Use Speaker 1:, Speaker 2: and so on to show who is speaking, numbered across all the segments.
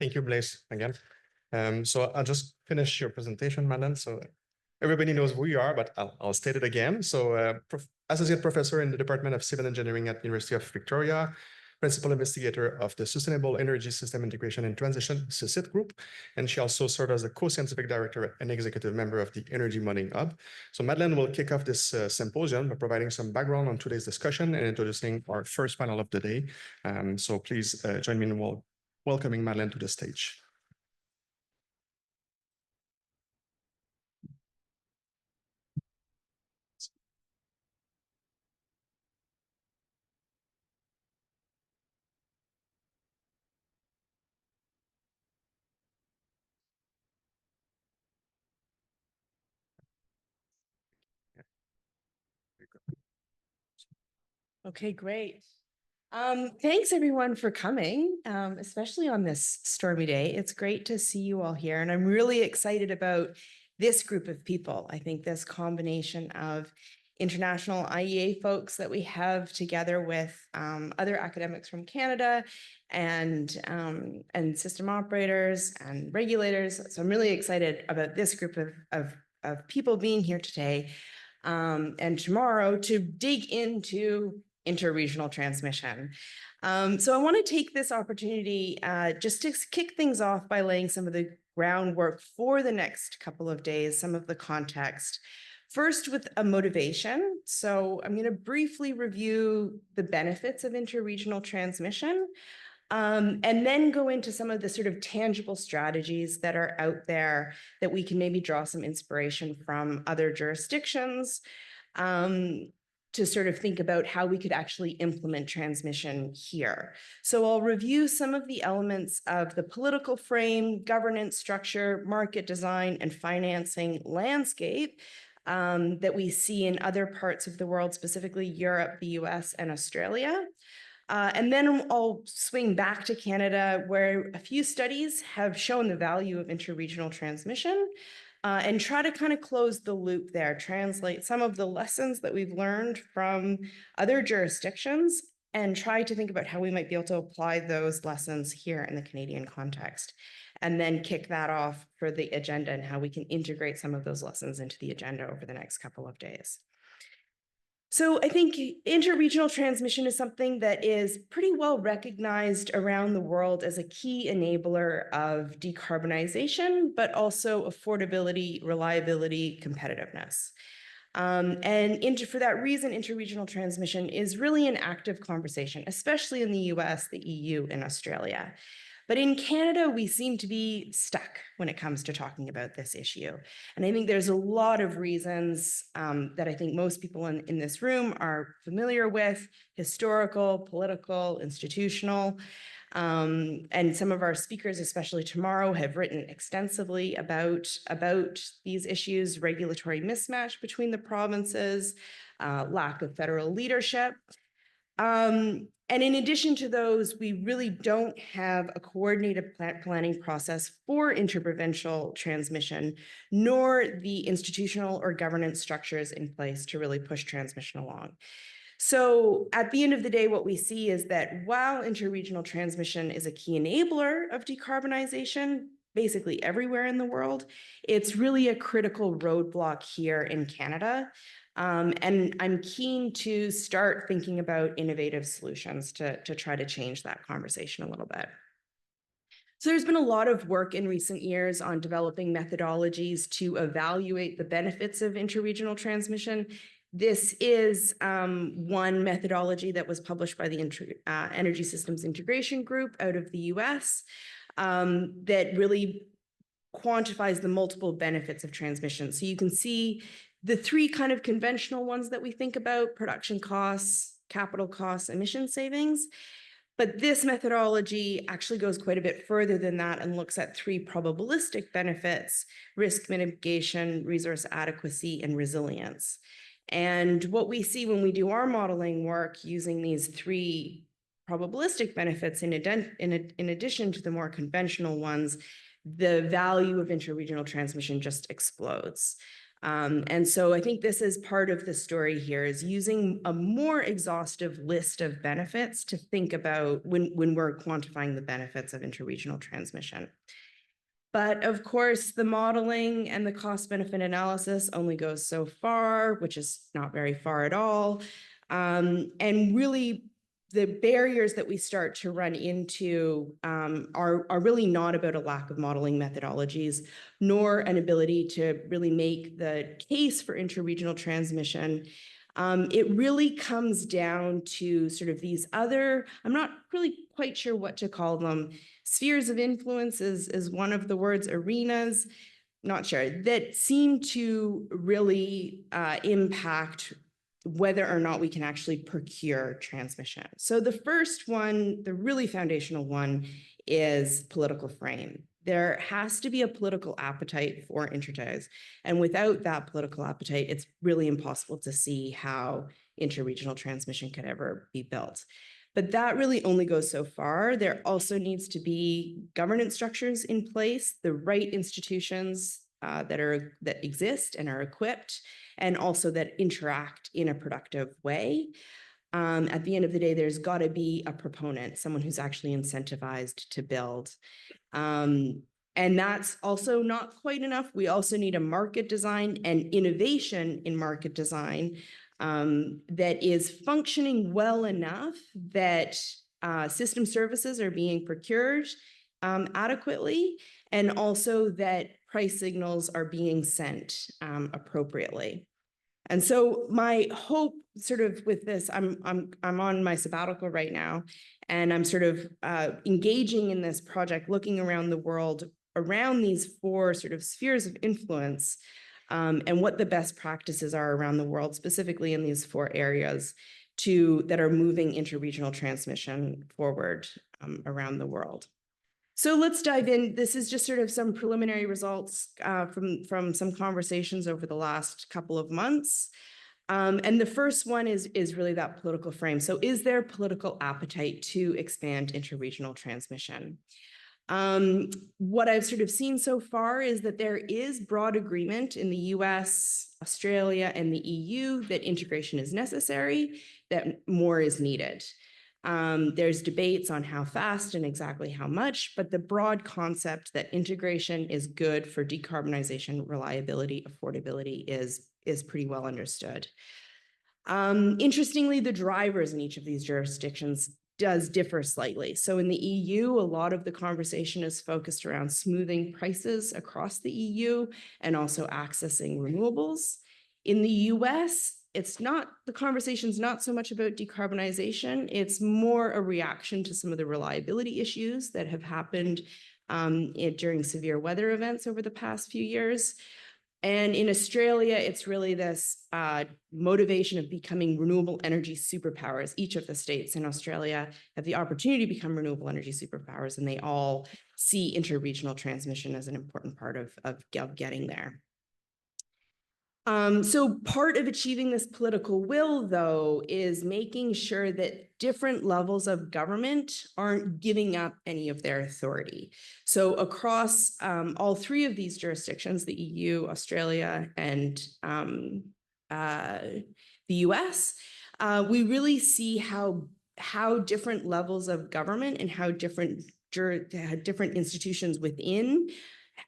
Speaker 1: Thank you, Blaise, again. So I'll just finish your presentation, Madeleine. So everybody knows who you are, but I'll state it again. So Associate Professor in the Department of Civil Engineering at University of Victoria, Principal Investigator of the Sustainable Energy System Integration and Transition SUSIT Group. And she also served as the Co-Scientific Director and Executive Member of the Energy Modeling Hub. So Madeleine will kick off this symposium by providing some background on today's discussion and introducing our first panel of the day. So please join me in welcoming Madeleine to the stage.
Speaker 2: Okay, great. Thanks everyone for coming, especially on this stormy day. It's great to see you all here, and I'm really excited about this group of people. I think this combination of international IEA folks that we have together with other academics from Canada and system operators and regulators. So I'm really excited about this group of people being here today and tomorrow to dig into interregional transmission. So I want to take this opportunity just to kick things off by laying some of the groundwork for the next couple of days, some of the context. First, with a motivation. So I'm going to briefly review the benefits of interregional transmission, and then go into some of the sort of tangible strategies that are out there that we can maybe draw some inspiration from other jurisdictions, to sort of think about how we could actually implement transmission here. So I'll review some of the elements of the political frame, governance structure, market design, and financing landscape that we see in other parts of the world, specifically Europe, the US, and Australia. And then I'll swing back to Canada, where a few studies have shown the value of interregional transmission, and try to kind of close the loop there, translate some of the lessons that we've learned from other jurisdictions, and try to think about how we might be able to apply those lessons here in the Canadian context, and then kick that off for the agenda and how we can integrate some of those lessons into the agenda over the next couple of days. So I think interregional transmission is something that is pretty well recognized around the world as a key enabler of decarbonization, but also affordability, reliability, competitiveness. And for that reason, interregional transmission is really an active conversation, especially in the US, the EU, and Australia. But in Canada, we seem to be stuck when it comes to talking about this issue. And I think there's a lot of reasons that I think most people in this room are familiar with: historical, political, institutional. And some of our speakers, especially tomorrow, have written extensively about these issues: regulatory mismatch between the provinces, lack of federal leadership. And in addition to those, we really don't have a coordinated planning process for interprovincial transmission, nor the institutional or governance structures in place to really push transmission along. So at the end of the day, what we see is that while interregional transmission is a key enabler of decarbonization, basically everywhere in the world, it's really a critical roadblock here in Canada. And I'm keen to start thinking about innovative solutions to try to change that conversation a little bit. So there's been a lot of work in recent years on developing methodologies to evaluate the benefits of interregional transmission. This is one methodology that was published by the Energy Systems Integration Group out of the US that really quantifies the multiple benefits of transmission. So you can see the three kind of conventional ones that we think about: production costs, capital costs, emission savings. But this methodology actually goes quite a bit further than that and looks at three probabilistic benefits: risk mitigation, resource adequacy, and resilience. And what we see when we do our modeling work using these three probabilistic benefits, in addition to the more conventional ones, the value of interregional transmission just explodes. And so I think this is part of the story here, is using a more exhaustive list of benefits to think about when we're quantifying the benefits of interregional transmission. But of course, the modeling and the cost benefit analysis only goes so far, which is not very far at all. And really, the barriers that we start to run into are really not about a lack of modeling methodologies, nor an ability to really make the case for interregional transmission. It really comes down to sort of these other, I'm not really quite sure what to call them. Spheres of influence is one of the words, arenas, not sure, that seem to really impact whether or not we can actually procure transmission. So the first one, the really foundational one, is political frame. There has to be a political appetite for interties. And without that political appetite, it's really impossible to see how interregional transmission could ever be built. But that really only goes so far. There also needs to be governance structures in place, the right institutions that exist and are equipped, and also that interact in a productive way. At the end of the day, there's got to be a proponent, someone who's actually incentivized to build. And that's also not quite enough. We also need a market design and innovation in market design that is functioning well enough that system services are being procured adequately, and also that price signals are being sent appropriately. And so my hope sort of with this, I'm on my sabbatical right now, and I'm sort of engaging in this project, looking around the world around these four sort of spheres of influence, and what the best practices are around the world, specifically in these four areas that are moving interregional transmission forward around the world. So let's dive in. This is just sort of some preliminary results from some conversations over the last couple of months. And the first one is really that political frame. So is there political appetite to expand interregional transmission? What I've sort of seen so far is that there is broad agreement in the US, Australia, and the EU that integration is necessary, that more is needed. There's debates on how fast and exactly how much, but the broad concept that integration is good for decarbonization, reliability, affordability is pretty well understood. Interestingly, the drivers in each of these jurisdictions does differ slightly. So in the EU, a lot of the conversation is focused around smoothing prices across the EU and also accessing renewables. In the US, the conversation's not so much about decarbonization, it's more a reaction to some of the reliability issues that have happened during severe weather events over the past few years. And in Australia, it's really this motivation of becoming renewable energy superpowers. Each of the states in Australia have the opportunity to become renewable energy superpowers, and they all see interregional transmission as an important part of getting there. So part of achieving this political will, though, is making sure that different levels of government aren't giving up any of their authority. So across all three of these jurisdictions, the EU, Australia, and the US, we really see how different levels of government and how different institutions within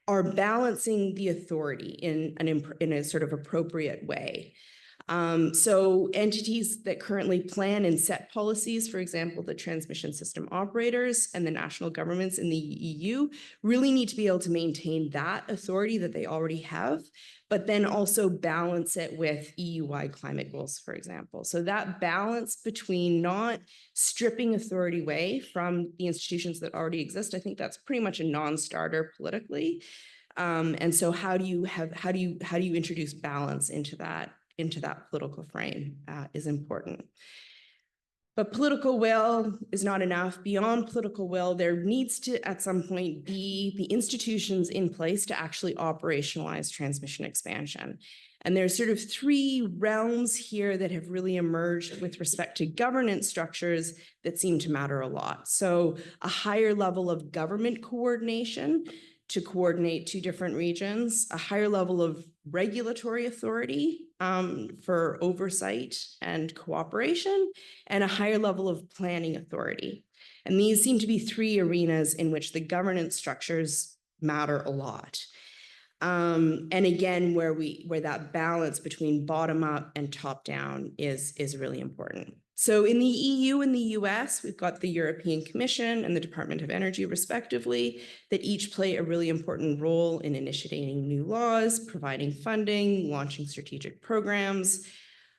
Speaker 2: are balancing the authority in a sort of appropriate way. So entities that currently plan and set policies, for example, the transmission system operators and the national governments in the EU, really need to be able to maintain that authority that they already have, but then also balance it with EU-wide climate goals, for example. So that balance between not stripping authority away from the institutions that already exist, I think that's pretty much a non-starter politically. And so how do you introduce balance into that political frame is important. But political will is not enough. Beyond political will, there needs to, at some point, be the institutions in place to actually operationalize transmission expansion. And there's sort of three realms here that have really emerged with respect to governance structures that seem to matter a lot. So a higher level of government coordination to coordinate two different regions, a higher level of regulatory authority for oversight and cooperation, and a higher level of planning authority. And these seem to be three arenas in which the governance structures matter a lot. And again, where that balance between bottom up and top down is really important. So in the EU and the US, we've got the European Commission and the Department of Energy, respectively, that each play a really important role in initiating new laws, providing funding, launching strategic programs.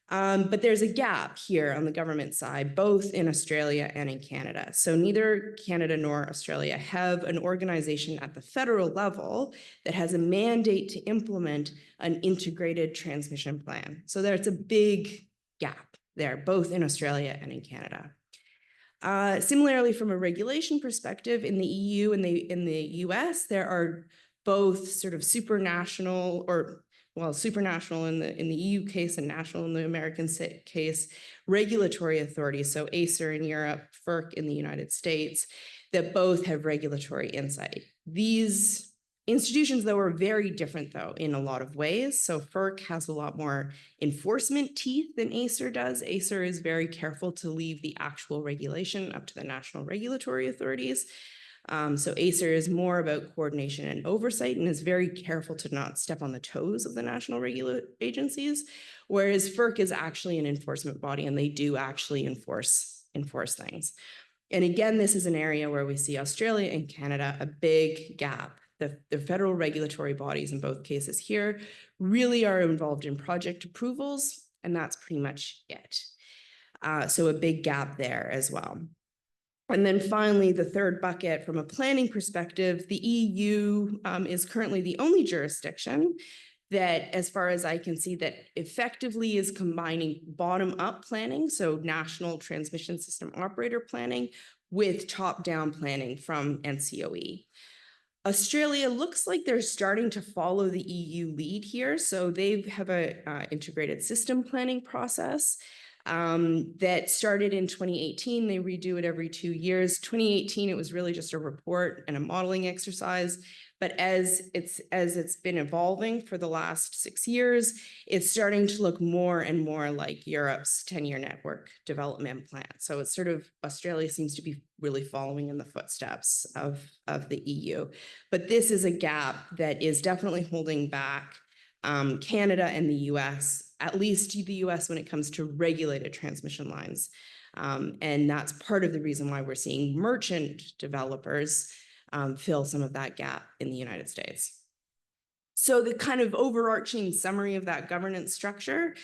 Speaker 2: But there's a gap here on the government side, both in Australia and in Canada. So neither Canada nor Australia have an organization at the federal level that has a mandate to implement an integrated transmission plan. So there's a big gap there, both in Australia and in Canada. Similarly, from a regulation perspective, in the EU and in the US, there are both sort of supranational supranational in the EU case and national in the American case, regulatory authorities, so ACER in Europe, FERC in the United States, that both have regulatory insight. These institutions, though, are very different, though, in a lot of ways. So FERC has a lot more enforcement teeth than ACER does. ACER is very careful to leave the actual regulation up to the national regulatory authorities. So ACER is more about coordination and oversight and is very careful to not step on the toes of the national regulatory agencies, whereas FERC is actually an enforcement body and they do actually enforce things. And again, this is an area where we see Australia and Canada a big gap. The federal regulatory bodies in both cases here really are involved in project approvals, and that's pretty much it. So a big gap there as well. And then finally, the third bucket from a planning perspective, the EU is currently the only jurisdiction that, as far as I can see, that effectively is combining bottom-up planning, so national transmission system operator planning, with top-down planning from NCOE. Australia looks like they're starting to follow the EU lead here. So they have a integrated system planning process that started in 2018. They redo it every 2 years. 2018, it was really just a report and a modeling exercise. But as it's been evolving for the last 6 years, it's starting to look more and more like Europe's 10-year network development plan. So it's sort of, Australia seems to be really following in the footsteps of the EU. But this is a gap that is definitely holding back Canada and the US, at least the US when it comes to regulated transmission lines. And that's part of the reason why we're seeing merchant developers fill some of that gap in the United States. So the kind of overarching summary of that governance structure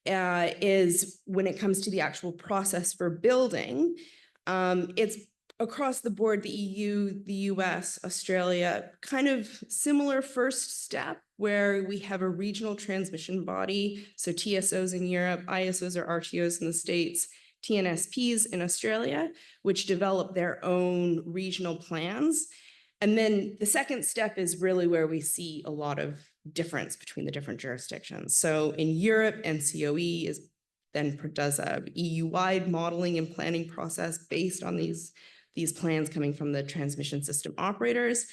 Speaker 2: is when it comes to the actual process for building, it's across the board, the EU, the US, Australia, kind of similar first step where we have a regional transmission body. So TSOs in Europe, ISOs or RTOs in the States, TNSPs in Australia, which develop their own regional plans. And then the second step is really where we see a lot of difference between the different jurisdictions. So in Europe, NCOE does a EU-wide modeling and planning process based on these plans coming from the transmission system operators.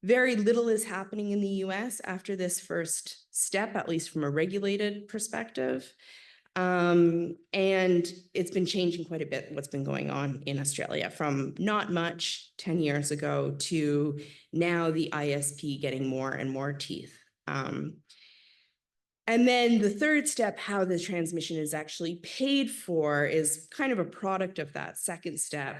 Speaker 2: Very little is happening in the US after this first step, at least from a regulated perspective. And it's been changing quite a bit what's been going on in Australia from not much 10 years ago to now the ISP getting more and more teeth. And then the third step, how the transmission is actually paid for, is kind of a product of that second step.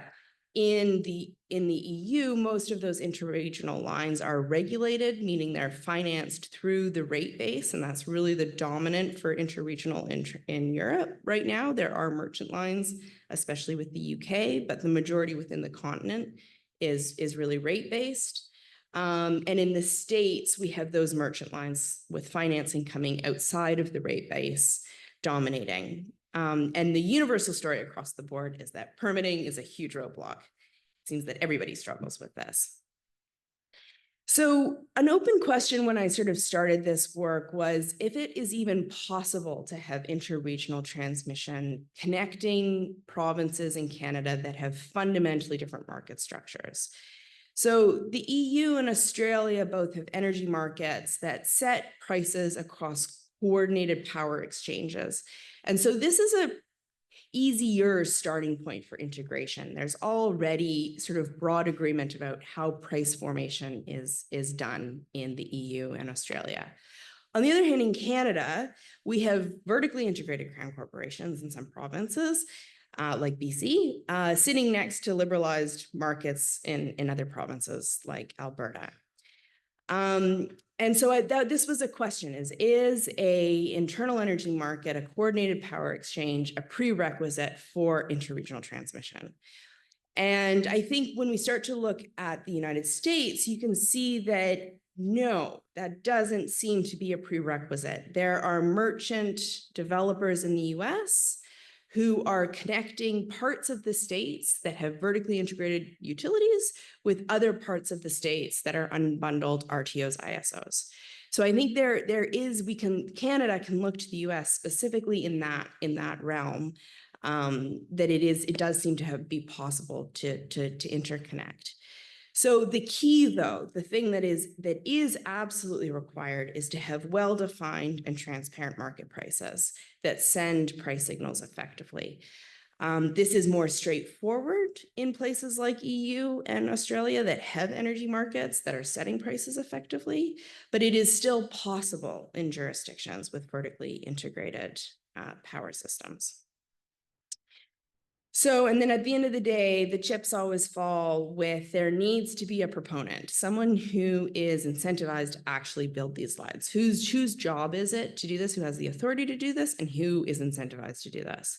Speaker 2: In the EU, most of those interregional lines are regulated, meaning they're financed through the rate base, and that's really the dominant for interregional in Europe right now. There are merchant lines, especially with the UK, but the majority within the continent is really rate-based. And in the States, we have those merchant lines with financing coming outside of the rate base dominating. And the universal story across the board is that permitting is a huge roadblock. It seems that everybody struggles with this. So an open question when I sort of started this work was if it is even possible to have interregional transmission connecting provinces in Canada that have fundamentally different market structures. So the EU and Australia both have energy markets that set prices across coordinated power exchanges. And so this is a easier starting point for integration. There's already sort of broad agreement about how price formation is done in the EU and Australia. On the other hand, in Canada, we have vertically integrated crown corporations in some provinces, like BC, sitting next to liberalized markets in other provinces like Alberta. And so this was a question, is a internal energy market, a coordinated power exchange, a prerequisite for interregional transmission? And I think when we start to look at the United States, you can see that no, that doesn't seem to be a prerequisite. There are merchant developers in the US who are connecting parts of the states that have vertically integrated utilities with other parts of the states that are unbundled RTOs, ISOs. So I think Canada can look to the US specifically in that realm, that it does seem to be possible to interconnect. So the key, though, the thing that is absolutely required is to have well-defined and transparent market prices that send price signals effectively. This is more straightforward in places like EU and Australia that have energy markets that are setting prices effectively, but it is still possible in jurisdictions with vertically integrated power systems. So, and then at the end of the day, the chips always fall with there needs to be a proponent, someone who is incentivized to actually build these lines. Whose job is it to do this, who has the authority to do this, and who is incentivized to do this?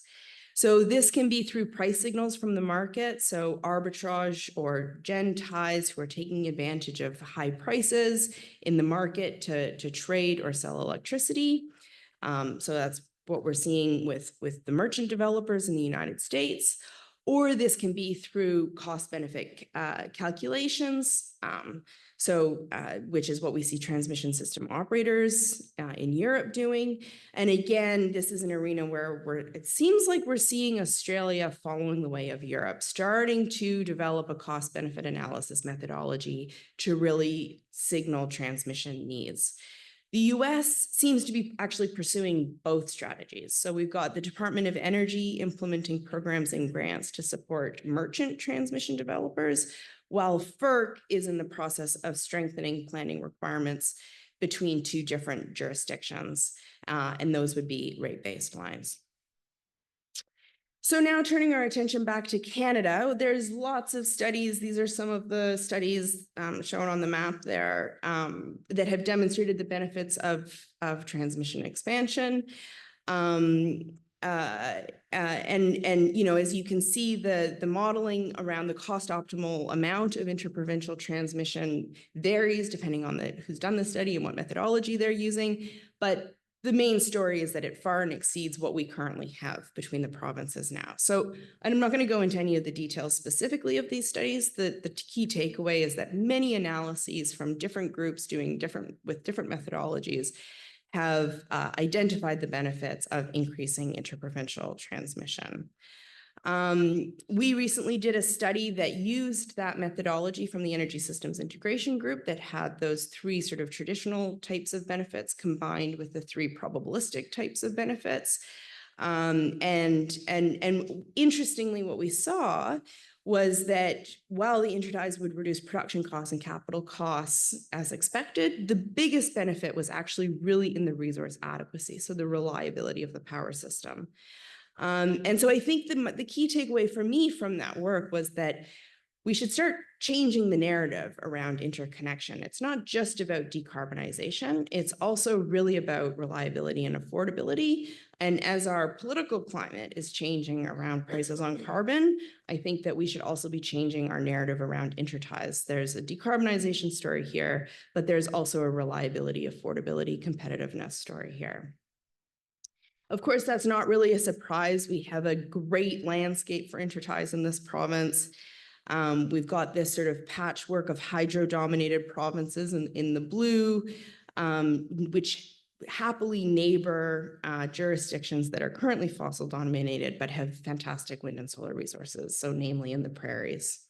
Speaker 2: So this can be through price signals from the market, so arbitrage or gen ties who are taking advantage of high prices in the market to trade or sell electricity. So that's what we're seeing with the merchant developers in the United States, or this can be through cost benefit calculations, which is what we see transmission system operators in Europe doing. And again, this is an arena where it seems like we're seeing Australia following the way of Europe, starting to develop a cost benefit analysis methodology to really signal transmission needs. The US seems to be actually pursuing both strategies. So we've got the Department of Energy implementing programs and grants to support merchant transmission developers, while FERC is in the process of strengthening planning requirements between two different jurisdictions, and those would be rate-based lines. So now turning our attention back to Canada, there's lots of studies. These are some of the studies shown on the map there that have demonstrated the benefits of transmission expansion. And you know, as you can see, the modeling around the cost optimal amount of interprovincial transmission varies depending on who's done the study and what methodology they're using. But the main story is that it far exceeds what we currently have between the provinces now. So I'm not going to go into any of the details specifically of these studies. The key takeaway is that many analyses from different groups with different methodologies have identified the benefits of increasing interprovincial transmission. We recently did a study that used that methodology from the Energy Systems Integration Group that had those three sort of traditional types of benefits combined with the three probabilistic types of benefits. And interestingly, what we saw was that while the interties would reduce production costs and capital costs as expected, the biggest benefit was actually really in the resource adequacy, so the reliability of the power system. And so I think the key takeaway for me from that work was that we should start changing the narrative around interconnection. It's not just about decarbonization, it's also really about reliability and affordability. And as our political climate is changing around prices on carbon, I think that we should also be changing our narrative around interties. There's a decarbonization story here, but there's also a reliability, affordability, competitiveness story here. Of course, that's not really a surprise. We have a great landscape for interties in this province. We've got this sort of patchwork of hydro-dominated provinces in the blue, which happily neighbor jurisdictions that are currently fossil dominated but have fantastic wind and solar resources, so namely in the prairies.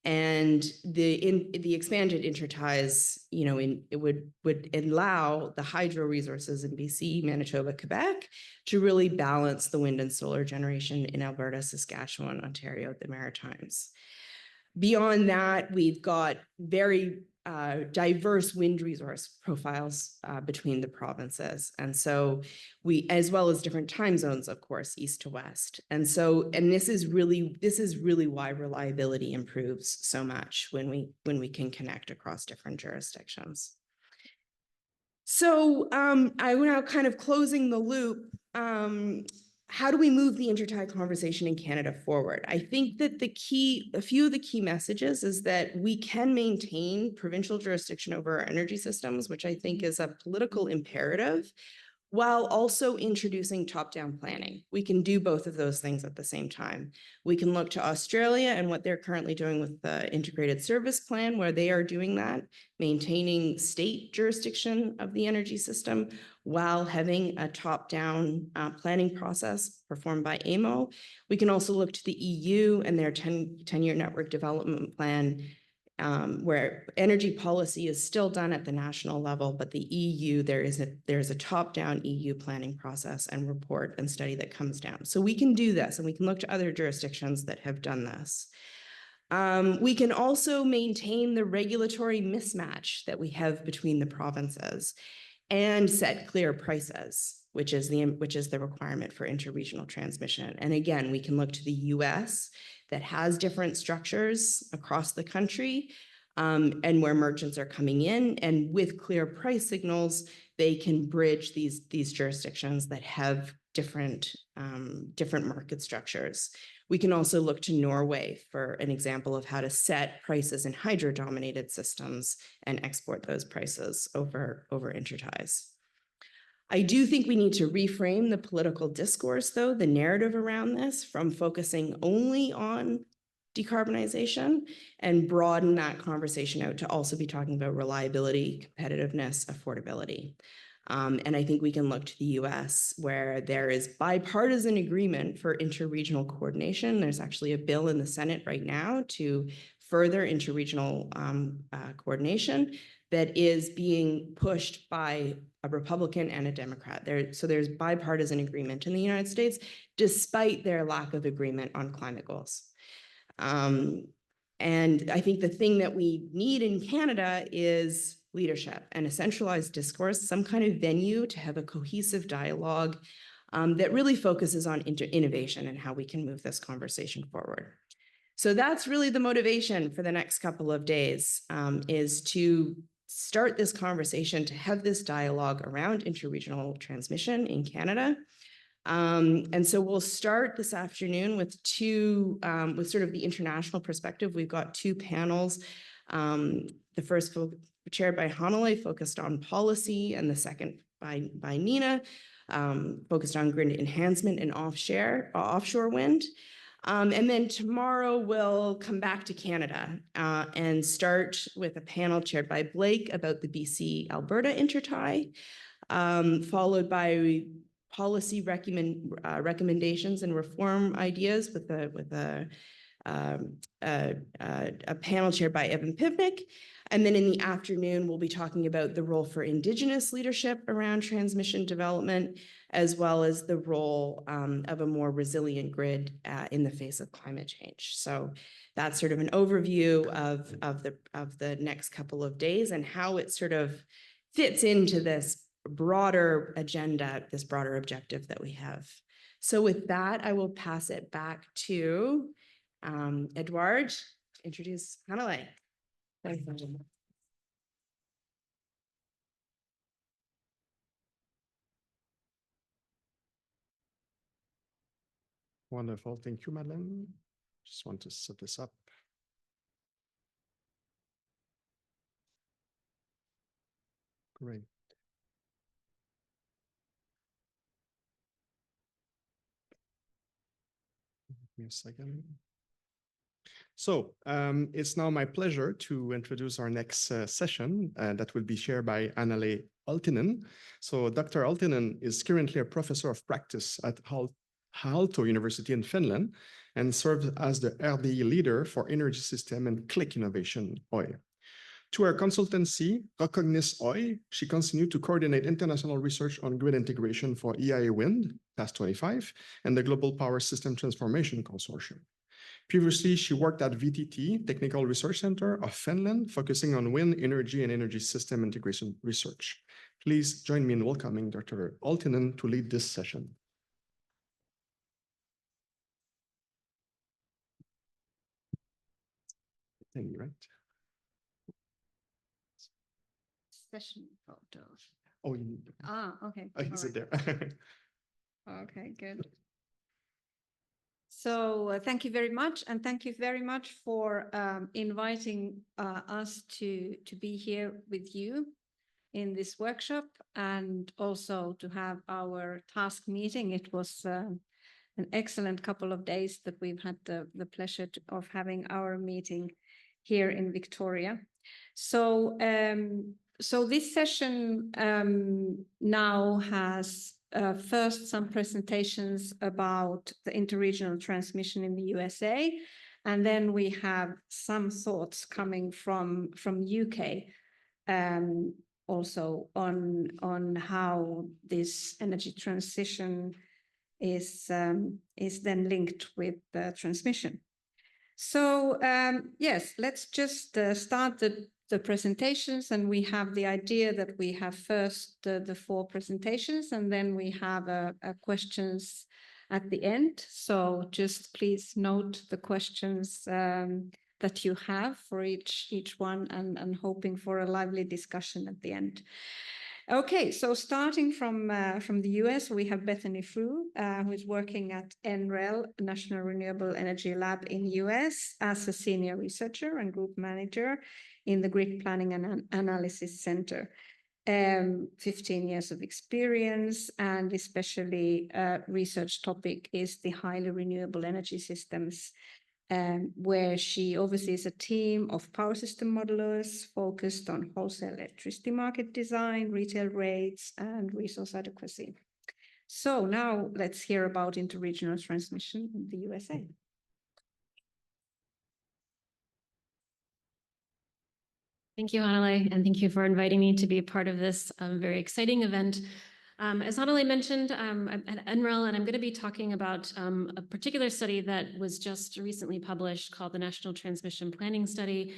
Speaker 2: And the expanded interties, it would allow the hydro resources in BC, Manitoba, Quebec to really balance the wind and solar generation in Alberta, Saskatchewan, Ontario, the Maritimes. Beyond that, we've got very diverse wind resource profiles between the provinces. And so as well as different time zones, of course, east to west. And this is really why reliability improves so much when we can connect across different jurisdictions. So I'm now kind of closing the loop. How do we move the intertie conversation in Canada forward? I think that a few of the key messages is that we can maintain provincial jurisdiction over our energy systems, which I think is a political imperative, while also introducing top-down planning. We can do both of those things at the same time. We can look to Australia and what they're currently doing with the integrated service plan, where they are doing that, maintaining state jurisdiction of the energy system while having a top-down planning process performed by AMO. We can also look to the EU and their 10-year network development plan, where energy policy is still done at the national level, but the EU, there's a top-down EU planning process and report and study that comes down. So we can do this, and we can look to other jurisdictions that have done this. We can also maintain the regulatory mismatch that we have between the provinces and set clear prices, which is the requirement for interregional transmission. And again, we can look to the US that has different structures across the country, and where merchants are coming in, and with clear price signals, they can bridge these jurisdictions that have different market structures. We can also look to Norway for an example of how to set prices in hydro-dominated systems and export those prices over interties. I do think we need to reframe the political discourse, though, the narrative around this, from focusing only on decarbonization, and broaden that conversation out to also be talking about reliability, competitiveness, affordability. And I think we can look to the US, where there is bipartisan agreement for interregional coordination. There's actually a bill in the Senate right now to further interregional coordination that is being pushed by a Republican and a Democrat. So there's bipartisan agreement in the United States, despite their lack of agreement on climate goals. And I think the thing that we need in Canada is leadership and a centralized discourse, some kind of venue to have a cohesive dialogue that really focuses on innovation and how we can move this conversation forward. So that's really the motivation for the next couple of days, is to start this conversation, to have this dialogue around interregional transmission in Canada. And so we'll start this afternoon with with sort of the international perspective. We've got two panels. The first chaired by Hanalei, focused on policy, and the second by Nina, focused on grid enhancement and offshore wind. And then tomorrow we'll come back to Canada and start with a panel chaired by Blake about the BC-Alberta intertie, followed by policy recommendations and reform ideas with a panel chaired by Evan Pivnik. And then in the afternoon, we'll be talking about the role for Indigenous leadership around transmission development, as well as the role of a more resilient grid in the face of climate change. So that's sort of an overview of the next couple of days and how it sort of fits into this broader agenda, this broader objective that we have. So with that, I will pass it back to Edouard to introduce Hanalei. Thanks, Benjamin.
Speaker 1: Wonderful. Thank you, Madeleine. Just want to set this up. Great. Give me a second. So it's now my pleasure to introduce our next session that will be shared by Hanalei Aaltonen. So Dr. Aaltonen is currently a professor of practice at Aalto University in Finland, and serves as the RDE leader for energy system and click innovation OI. To her consultancy, Recognize OI, she continued to coordinate international research on grid integration for EIA Wind, Task 25, and the Global Power System Transformation Consortium. Previously, she worked at VTT, Technical Research Center of Finland, focusing on wind energy and energy system integration research. Please join me in welcoming Dr. Altinen to lead this session. Thank you, right?
Speaker 3: Session photos.
Speaker 1: Oh, you need.
Speaker 3: Okay.
Speaker 1: Oh, is it there?
Speaker 3: Okay, good. So thank you very much, and thank you very much for inviting us to be here with you in this workshop, and also to have our task meeting. It was an excellent couple of days that we've had the pleasure of having our meeting here in Victoria. So so this session now has first some presentations about the interregional transmission in the USA, and then we have some thoughts coming from UK also on how this energy transition is then linked with the transmission. So yes, let's just start the presentations, and we have the idea that we have first the 4 presentations, and then we have a questions at the end. So just please note the questions that you have for each one, and hoping for a lively discussion at the end. Okay, so starting from the US, we have Bethany Fu, who is working at NREL, National Renewable Energy Lab in US, as a senior researcher and group manager in the Grid Planning and Analysis Center. 15 years of experience, and especially research topic is the highly renewable energy systems, where she oversees a team of power system modelers focused on wholesale electricity market design, retail rates, and resource adequacy. So now let's hear about interregional transmission in the USA.
Speaker 4: Thank you, Hanalei, and thank you for inviting me to be a part of this very exciting event. As Hanalei mentioned, I'm at NREL, and I'm going to be talking about a particular study that was just recently published called the National Transmission Planning Study.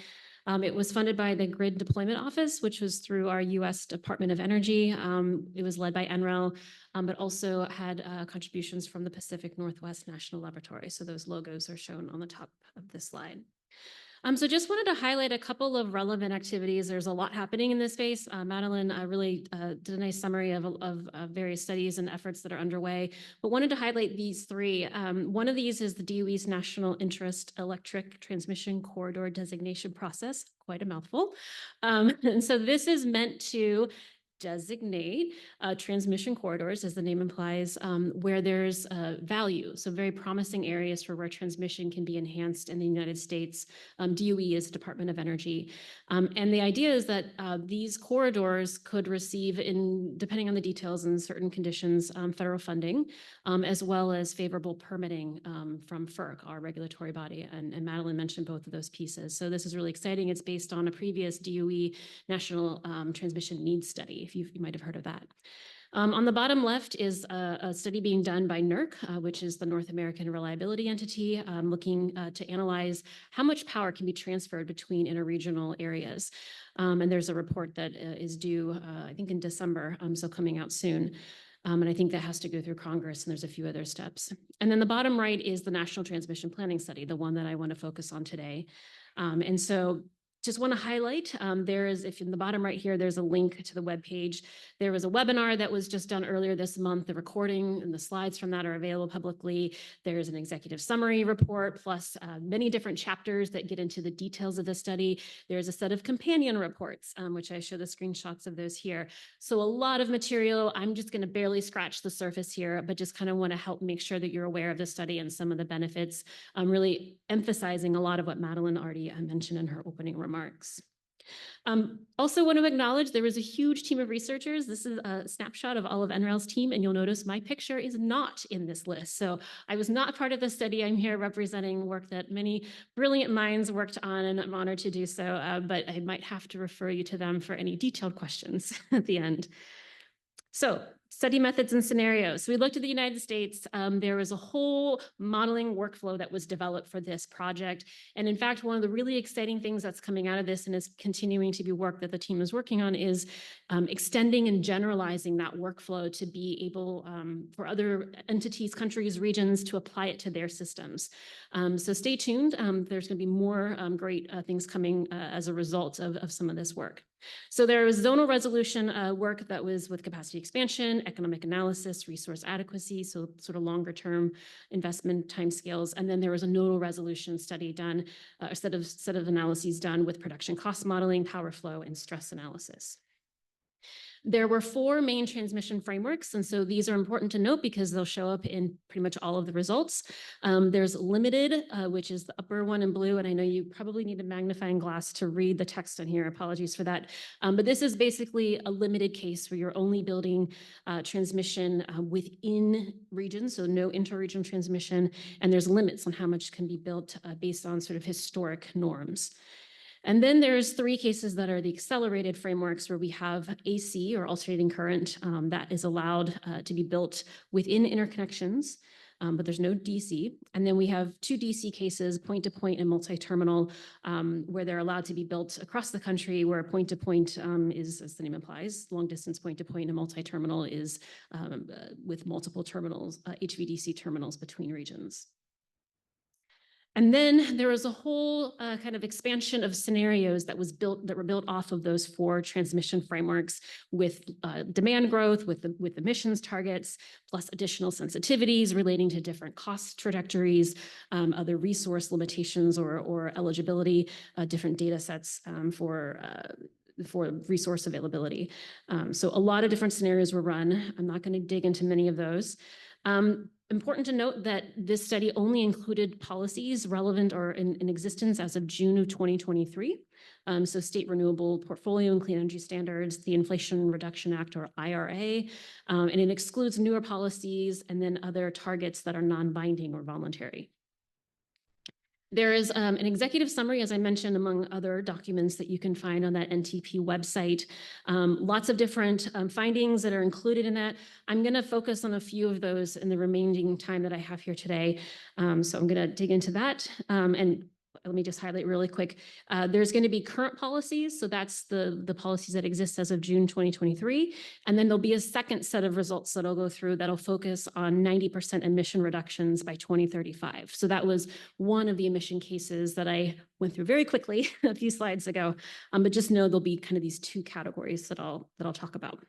Speaker 4: It was funded by the Grid Deployment Office, which was through our U.S. Department of Energy. It was led by NREL, but also had contributions from the Pacific Northwest National Laboratory. So those logos are shown on the top of this slide. So just wanted to highlight a couple of relevant activities. There's a lot happening in this space. Madeline really did a nice summary of various studies and efforts that are underway, but wanted to highlight these 3. One of these is the DOE's National Interest Electric Transmission Corridor Designation Process, quite a mouthful. And so this is meant to designate transmission corridors, as the name implies, where there's value. So very promising areas for where transmission can be enhanced in the United States. DOE is Department of Energy. And the idea is that these corridors could receive, depending on the details and certain conditions, federal funding, as well as favorable permitting from FERC, our regulatory body. And Madeline mentioned both of those pieces. So this is really exciting. It's based on a previous DOE National Transmission Needs Study, if you might have heard of that. On the bottom left is a study being done by NERC, which is the North American Reliability Entity, looking to analyze how much power can be transferred between interregional areas. And there's a report that is due, I think, in December, so coming out soon. And I think that has to go through Congress, and there's a few other steps. And then the bottom right is the National Transmission Planning Study, the one that I want to focus on today. And so just want to highlight, there is, if in the bottom right here, there's a link to the webpage. There was a webinar that was just done earlier this month. The recording and the slides from that are available publicly. There's an executive summary report, plus many different chapters that get into the details of the study. There's a set of companion reports, which I show the screenshots of those here. So a lot of material. I'm just going to barely scratch the surface here, but just kind of want to help make sure that you're aware of the study and some of the benefits. I'm really emphasizing a lot of what Madeline already mentioned in her opening remarks. Also want to acknowledge there was a huge team of researchers. This is a snapshot of all of NREL's team, and you'll notice my picture is not in this list. So I was not part of the study. I'm here representing work that many brilliant minds worked on, and I'm honored to do so, but I might have to refer you to them for any detailed questions at the end. So study methods and scenarios. So we looked at the United States. There was a whole modeling workflow that was developed for this project. And in fact, one of the really exciting things that's coming out of this and is continuing to be work that the team is working on is extending and generalizing that workflow to be able for other entities, countries, regions to apply it to their systems. So stay tuned. There's going to be more great things coming as a result of some of this work. So there was zonal resolution work that was with capacity expansion, economic analysis, resource adequacy, so sort of longer term investment timescales. And then there was a nodal resolution study done, a set of analyses done with production cost modeling, power flow, and stress analysis. There were 4 main transmission frameworks, and so these are important to note because they'll show up in pretty much all of the results. There's limited, which is the upper one in blue, and I know you probably need a magnifying glass to read the text on here. Apologies for that. But this is basically a limited case where you're only building transmission within regions, so no interregional transmission, and there's limits on how much can be built based on sort of historic norms. And then there's 3 cases that are the accelerated frameworks where we have AC or alternating current that is allowed to be built within interconnections, but there's no DC. And then we have 2 DC cases, point-to-point and multi-terminal, where they're allowed to be built across the country, where point-to-point is, as the name implies, long-distance point-to-point, and multi-terminal is with multiple terminals, HVDC terminals between regions. And then there was a whole kind of expansion of scenarios that were built off of those 4 transmission frameworks with demand growth, with emissions targets, plus additional sensitivities relating to different cost trajectories, other resource limitations or eligibility, different data sets for resource availability. So a lot of different scenarios were run. I'm not going to dig into many of those. Important to note that this study only included policies relevant or in existence as of June of 2023. So State Renewable Portfolio and Clean Energy Standards, the Inflation Reduction Act or IRA, and it excludes newer policies and then other targets that are non-binding or voluntary. There is an executive summary, as I mentioned, among other documents that you can find on that NTP website. Lots of different findings that are included in that. I'm going to focus on a few of those in the remaining time that I have here today. So I'm going to dig into that. And let me just highlight really quick. There's going to be current policies. So that's the policies that exist as of June 2023. And then there'll be a second set of results that I'll go through that'll focus on 90% emission reductions by 2035. So that was one of the emission cases that I went through very quickly a few slides ago. But just know there'll be kind of these 2 categories that I'll talk about.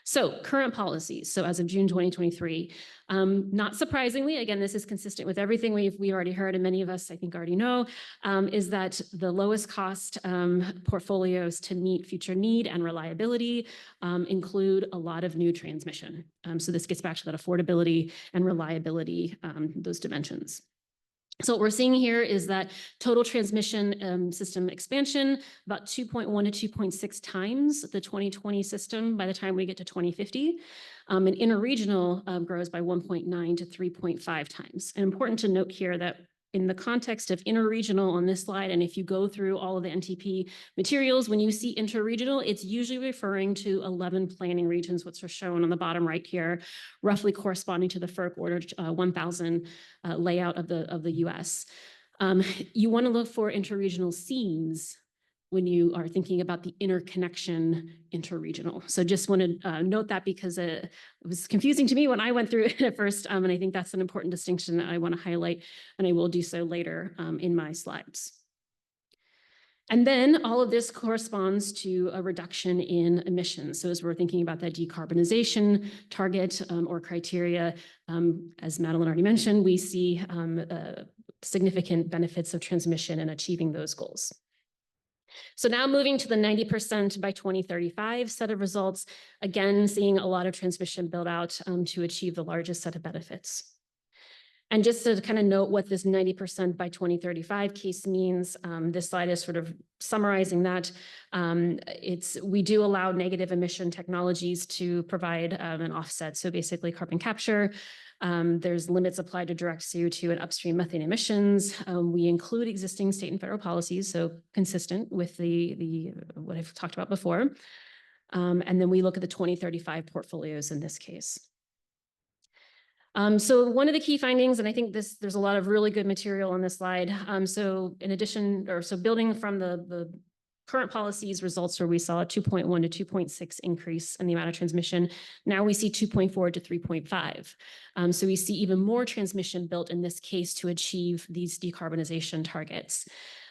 Speaker 4: So current policies. So as of June 2023, not surprisingly, again, this is consistent with everything we already heard, and many of us, I think, already know, is that the lowest cost portfolios to meet future need and reliability include a lot of new transmission. So this gets back to that affordability and reliability, those dimensions. So what we're seeing here is that total transmission system expansion, about 2.1 to 2.6 times the 2020 system by the time we get to 2050. And interregional grows by 1.9 to 3.5 times. And important to note here that in the context of interregional on this slide, and if you go through all of the NTP materials, when you see interregional, it's usually referring to 11 planning regions, which are shown on the bottom right here, roughly corresponding to the FERC Order 1000 layout of the US. You want to look for interregional seams when you are thinking about the interconnection interregional. So just want to note that because it was confusing to me when I went through it at first, and I think that's an important distinction that I want to highlight, and I will do so later in my slides. And then all of this corresponds to a reduction in emissions. So as we're thinking about that decarbonization target or criteria, as Madeline already mentioned, we see significant benefits of transmission in achieving those goals. So now moving to the 90% by 2035 set of results, again, seeing a lot of transmission build out to achieve the largest set of benefits. And just to kind of note what this 90% by 2035 case means, this slide is sort of summarizing that. We do allow negative emission technologies to provide an offset. So basically carbon capture. There's limits applied to direct CO2 and upstream methane emissions. We include existing state and federal policies, so consistent with the what I've talked about before. And then we look at the 2035 portfolios in this case. So one of the key findings, and I think there's a lot of really good material on this slide. So in addition, building from the current policies results where we saw a 2.1 to 2.6 increase in the amount of transmission. Now we see 2.4 to 3.5. So we see even more transmission built in this case to achieve these decarbonization targets.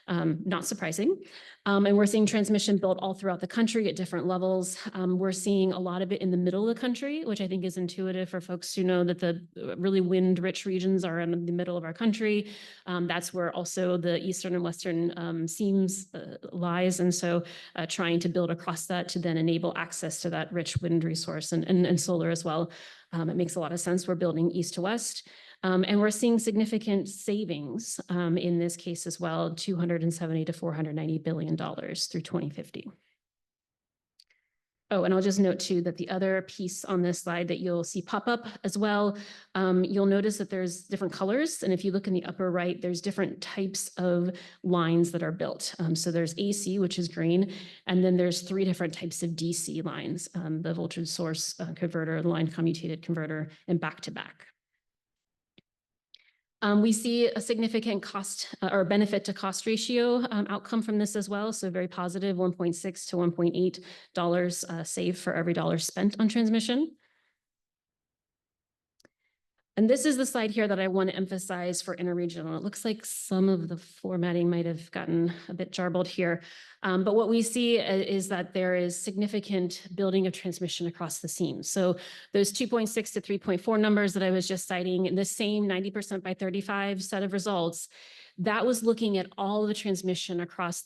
Speaker 4: Not surprising. And we're seeing transmission built all throughout the country at different levels. We're seeing a lot of it in the middle of the country, which I think is intuitive for folks who know that the really wind-rich regions are in the middle of our country. That's where also the eastern and western seams lies. And so trying to build across that to then enable access to that rich wind resource and solar as well. It makes a lot of sense. We're building east to west. And we're seeing significant savings in this case as well, $270 to $490 billion through 2050. Oh, and I'll just note too that the other piece on this slide that you'll see pop up as well, you'll notice that there's different colors. And if you look in the upper right, there's different types of lines that are built. So there's AC, which is green, and then there's 3 different types of DC lines, the voltage source converter, line commutated converter, and back-to-back. We see a significant cost or benefit to cost ratio outcome from this as well. So very positive, $1.6 to $1.8 saved for every dollar spent on transmission. And this is the slide here that I want to emphasize for interregional. It looks like some of the formatting might have gotten a bit jarbled here. But what we see is that there is significant building of transmission across the seams. So those 2.6 to 3.4 numbers that I was just citing in the same 90% by 35 set of results, that was looking at all the transmission across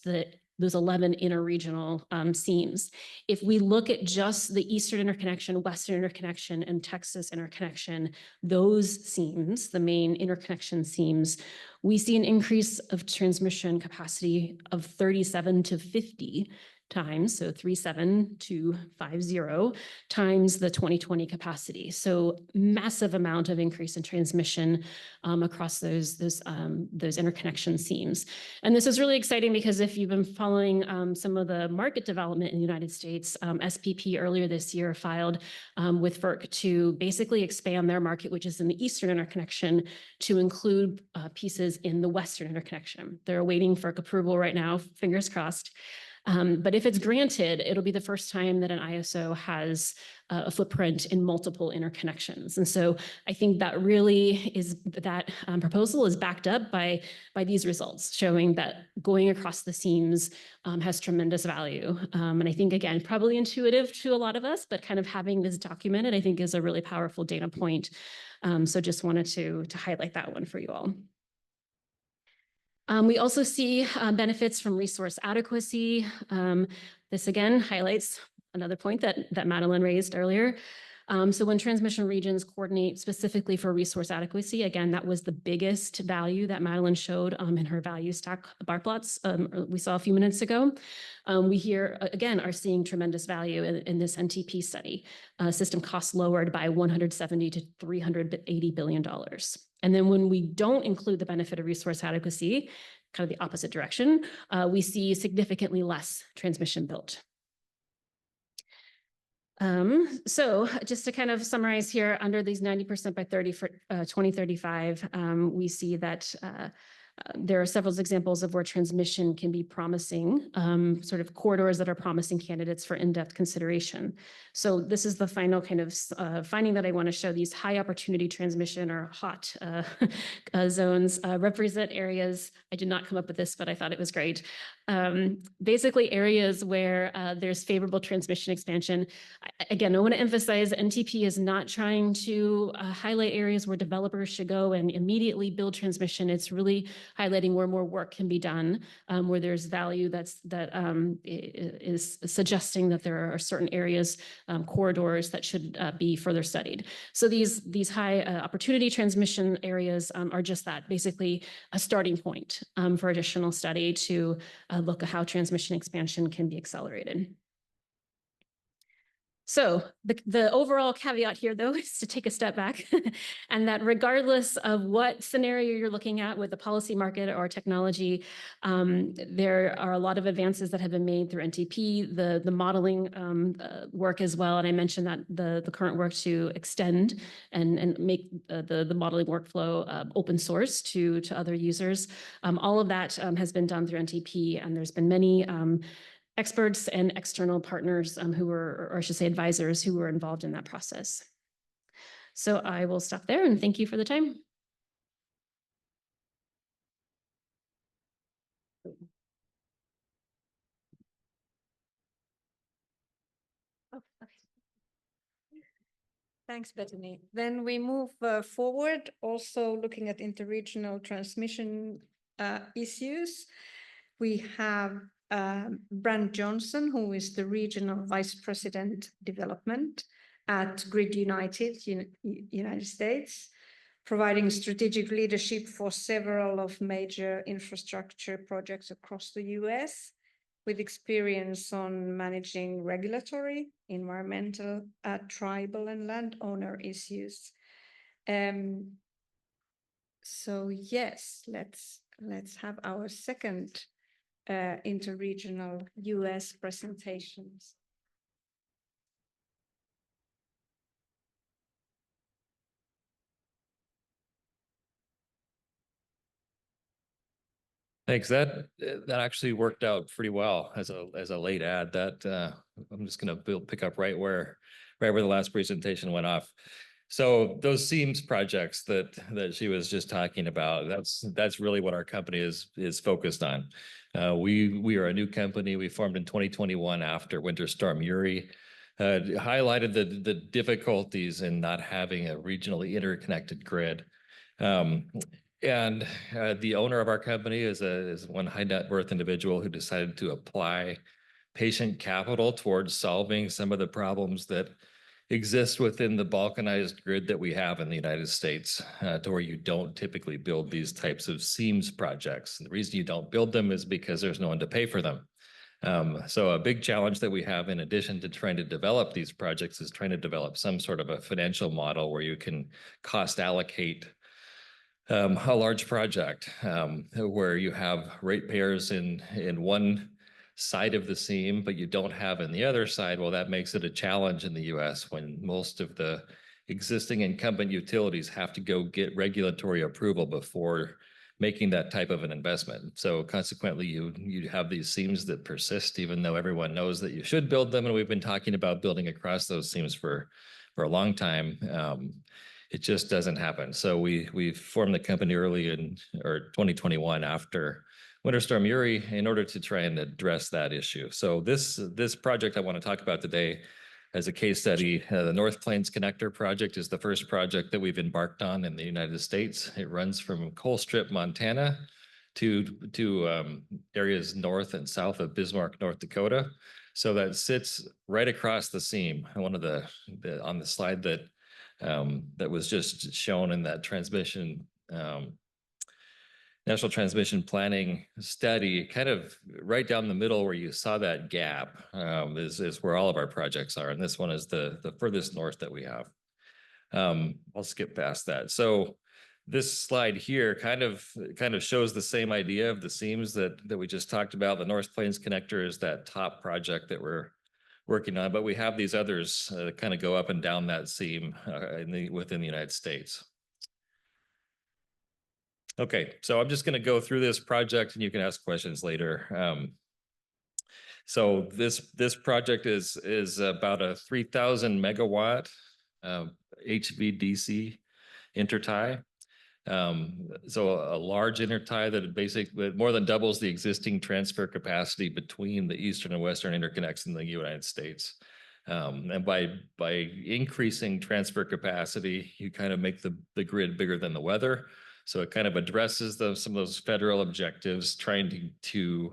Speaker 4: those 11 interregional seams. If we look at just the Eastern interconnection, Western interconnection, and Texas interconnection, those seams, the main interconnection seams, we see an increase of transmission capacity of 37 to 50 times, so 37 to 50 times the 2020 capacity. So massive amount of increase in transmission across those interconnection seams. And this is really exciting because if you've been following some of the market development in the United States, SPP earlier this year filed with FERC to basically expand their market, which is in the Eastern interconnection, to include pieces in the Western interconnection. They're awaiting FERC approval right now, fingers crossed. But if it's granted, it'll be the first time that an ISO has a footprint in multiple interconnections. And so I think that really is that proposal is backed up by these results, showing that going across the seams has tremendous value. And I think, again, probably intuitive to a lot of us, but kind of having this documented, I think is a really powerful data point. So just wanted to highlight that one for you all. We also see benefits from resource adequacy. This again highlights another point that Madeline raised earlier. So when transmission regions coordinate specifically for resource adequacy, again, that was the biggest value that Madeline showed in her value stack bar plots we saw a few minutes ago. We here, again, are seeing tremendous value in this NTP study. System costs lowered by $170 to $380 billion. And then when we don't include the benefit of resource adequacy, kind of the opposite direction, we see significantly less transmission built. So just to kind of summarize here, under these 90% by 30 for 2035, we see that there are several examples of where transmission can be promising, sort of corridors that are promising candidates for in-depth consideration. So this is the final kind of finding that I want to show. These high opportunity transmission or hot zones represent areas, I did not come up with this, but I thought it was great, basically areas where there's favorable transmission expansion. Again, I want to emphasize NTP is not trying to highlight areas where developers should go and immediately build transmission. It's really highlighting where more work can be done, where there's value that is suggesting that there are certain areas, corridors that should be further studied. So these high opportunity transmission areas are just that, basically a starting point for additional study to look at how transmission expansion can be accelerated. So the overall caveat here, though, is to take a step back and that regardless of what scenario you're looking at with the policy market or technology, there are a lot of advances that have been made through NTP, the modeling work as well. And I mentioned that the current work to extend and make the modeling workflow open source to other users. All of that has been done through NTP, and there's been many experts and external partners who were, or I should say advisors, who were involved in that process. So I will stop there and thank you for the time.
Speaker 3: Oh, okay. Thanks, Bethany. Then we move forward, also looking at interregional transmission issues. We have Brand Johnson, who is the Regional Vice President Development at Grid United, United States, providing strategic leadership for several of major infrastructure projects across the US, with experience on managing regulatory, environmental, tribal, and landowner issues. So yes, let's have our second interregional US presentations.
Speaker 5: Thanks. That actually worked out pretty well as a late ad. That I'm just going to pick up right where the last presentation went off. So those SEAMS projects that she was just talking about, that's really what our company is focused on. We are a new company. We formed in 2021 after Winter Storm Uri. Highlighted the difficulties in not having a regionally interconnected grid. And the owner of our company is one high net worth individual who decided to apply patient capital towards solving some of the problems that exist within the balkanized grid that we have in the United States, to where you don't typically build these types of SEAMS projects. And the reason you don't build them is because there's no one to pay for them. So a big challenge that we have, in addition to trying to develop these projects, is trying to develop some sort of a financial model where you can cost allocate a large project, where you have ratepayers in one side of the seam, but you don't have in the other side. Well, that makes it a challenge in the US when most of the existing incumbent utilities have to go get regulatory approval before making that type of an investment. So consequently, you have these seams that persist, even though everyone knows that you should build them. And we've been talking about building across those seams for a long time. It just doesn't happen. So we formed the company early in 2021 after Winter Storm Uri in order to try and address that issue. So this project I want to talk about today as a case study, the North Plains Connector project is the first project that we've embarked on in the United States. It runs from Colstrip, Montana to areas north and south of Bismarck, North Dakota. So that sits right across the seam. One of the on the slide that was just shown in that transmission National Transmission Planning study, kind of right down the middle where you saw that gap, is where all of our projects are. And this one is the furthest north that we have. I'll skip past that. So this slide here kind of shows the same idea of the seams that we just talked about. The North Plains Connector is that top project that we're working on, but we have these others that kind of go up and down that seam within the United States. Okay, so I'm just going to go through this project and you can ask questions later. So this project is about a 3,000 megawatt HVDC intertie. So a large intertie that basically more than doubles the existing transfer capacity between the eastern and western interconnects in the United States. And by increasing transfer capacity, you kind of make the grid bigger than the weather. So it kind of addresses some of those federal objectives, trying to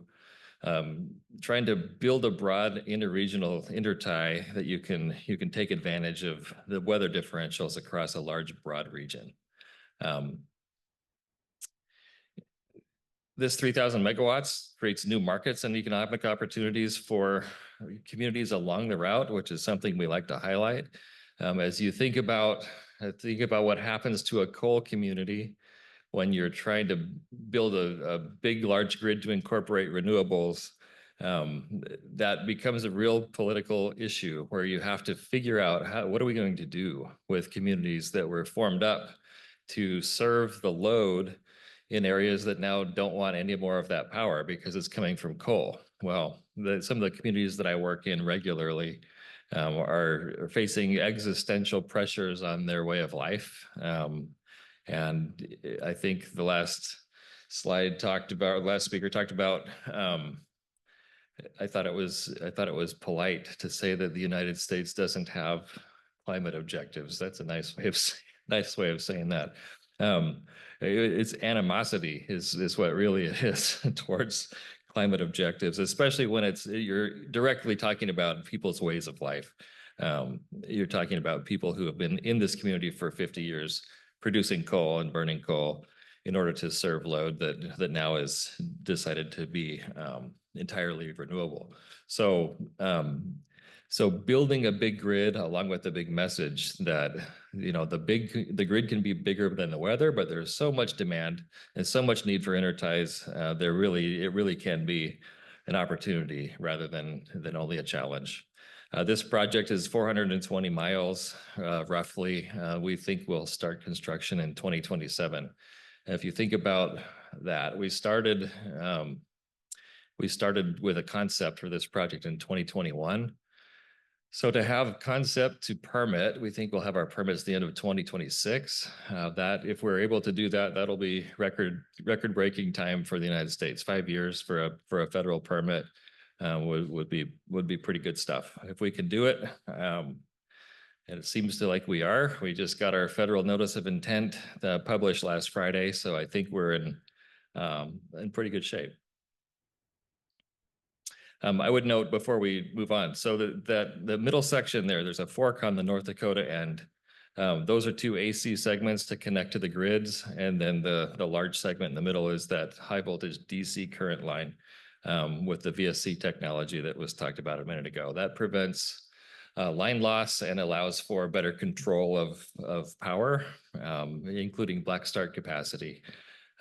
Speaker 5: build a broad interregional intertie that you can take advantage of the weather differentials across a large, broad region. This 3,000 megawatts creates new markets and economic opportunities for communities along the route, which is something we like to highlight. As you think about what happens to a coal community when you're trying to build a big, large grid to incorporate renewables, that becomes a real political issue where you have to figure out what are we going to do with communities that were formed up to serve the load in areas that now don't want any more of that power because it's coming from coal. Well, some of the communities that I work in regularly are facing existential pressures on their way of life. And I think the last speaker talked about, I thought it was polite to say that the United States doesn't have climate objectives. That's a nice way of saying that. It's animosity is what really it is towards climate objectives, especially when you're directly talking about people's ways of life. You're talking about people who have been in this community for 50 years, producing coal and burning coal in order to serve load that now is decided to be entirely renewable. So building a big grid along with the big message that, the grid can be bigger than the weather, but there's so much demand and so much need for interties. It really can be an opportunity rather than only a challenge. This project is 420 miles, roughly. We think we'll start construction in 2027. If you think about that, we started with a concept for this project in 2021. So to have concept to permit, we think we'll have our permits the end of 2026. That if we're able to do that, that'll be record-breaking time for the United States. 5 years for a federal permit would be pretty good stuff. If we can do it, and it seems like we are. We just got our federal notice of intent published last Friday, so I think we're in pretty good shape. I would note before we move on, so the middle section there's a fork on the North Dakota end. Those are two AC segments to connect to the grids, and then the large segment in the middle is that high voltage DC current line with the VSC technology that was talked about a minute ago. That prevents line loss and allows for better control of power, including black start capacity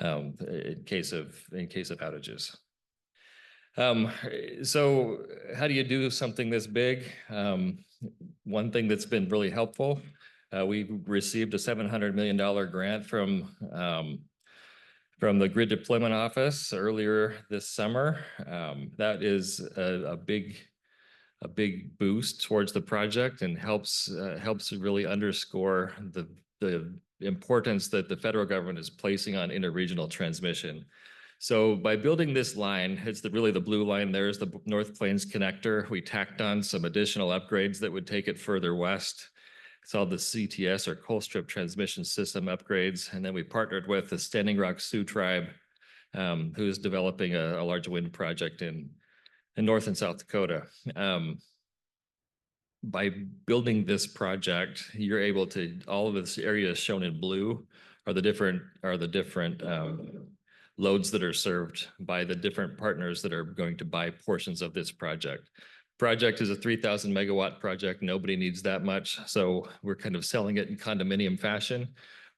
Speaker 5: in case of outages. So how do you do something this big? One thing that's been really helpful, we received a $700 million grant from the Grid Deployment Office earlier this summer. That is a big boost towards the project and helps really underscore the importance that the federal government is placing on interregional transmission. So by building this line, it's really the blue line. There's the North Plains connector. We tacked on some additional upgrades that would take it further west. It's all the CTS or coal strip transmission system upgrades. And then we partnered with the Standing Rock Sioux tribe, who's developing a large wind project in North and South Dakota. By building this project, you're able to, all of this areas shown in blue are the different loads that are served by the different partners that are going to buy portions of this project. Project is a 3,000 megawatt project. Nobody needs that much. So we're kind of selling it in condominium fashion,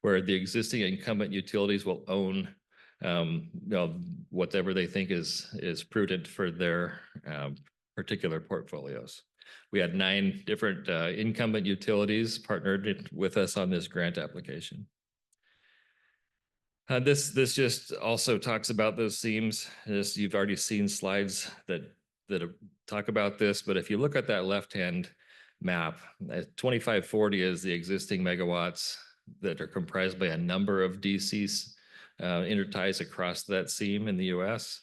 Speaker 5: where the existing incumbent utilities will own whatever they think is prudent for their particular portfolios. We had 9 different incumbent utilities partnered with us on this grant application. This just also talks about those themes. You've already seen slides that talk about this, but if you look at that left-hand map, 2540 is the existing megawatts. that are comprised by a number of DCs interties across that seam in the US.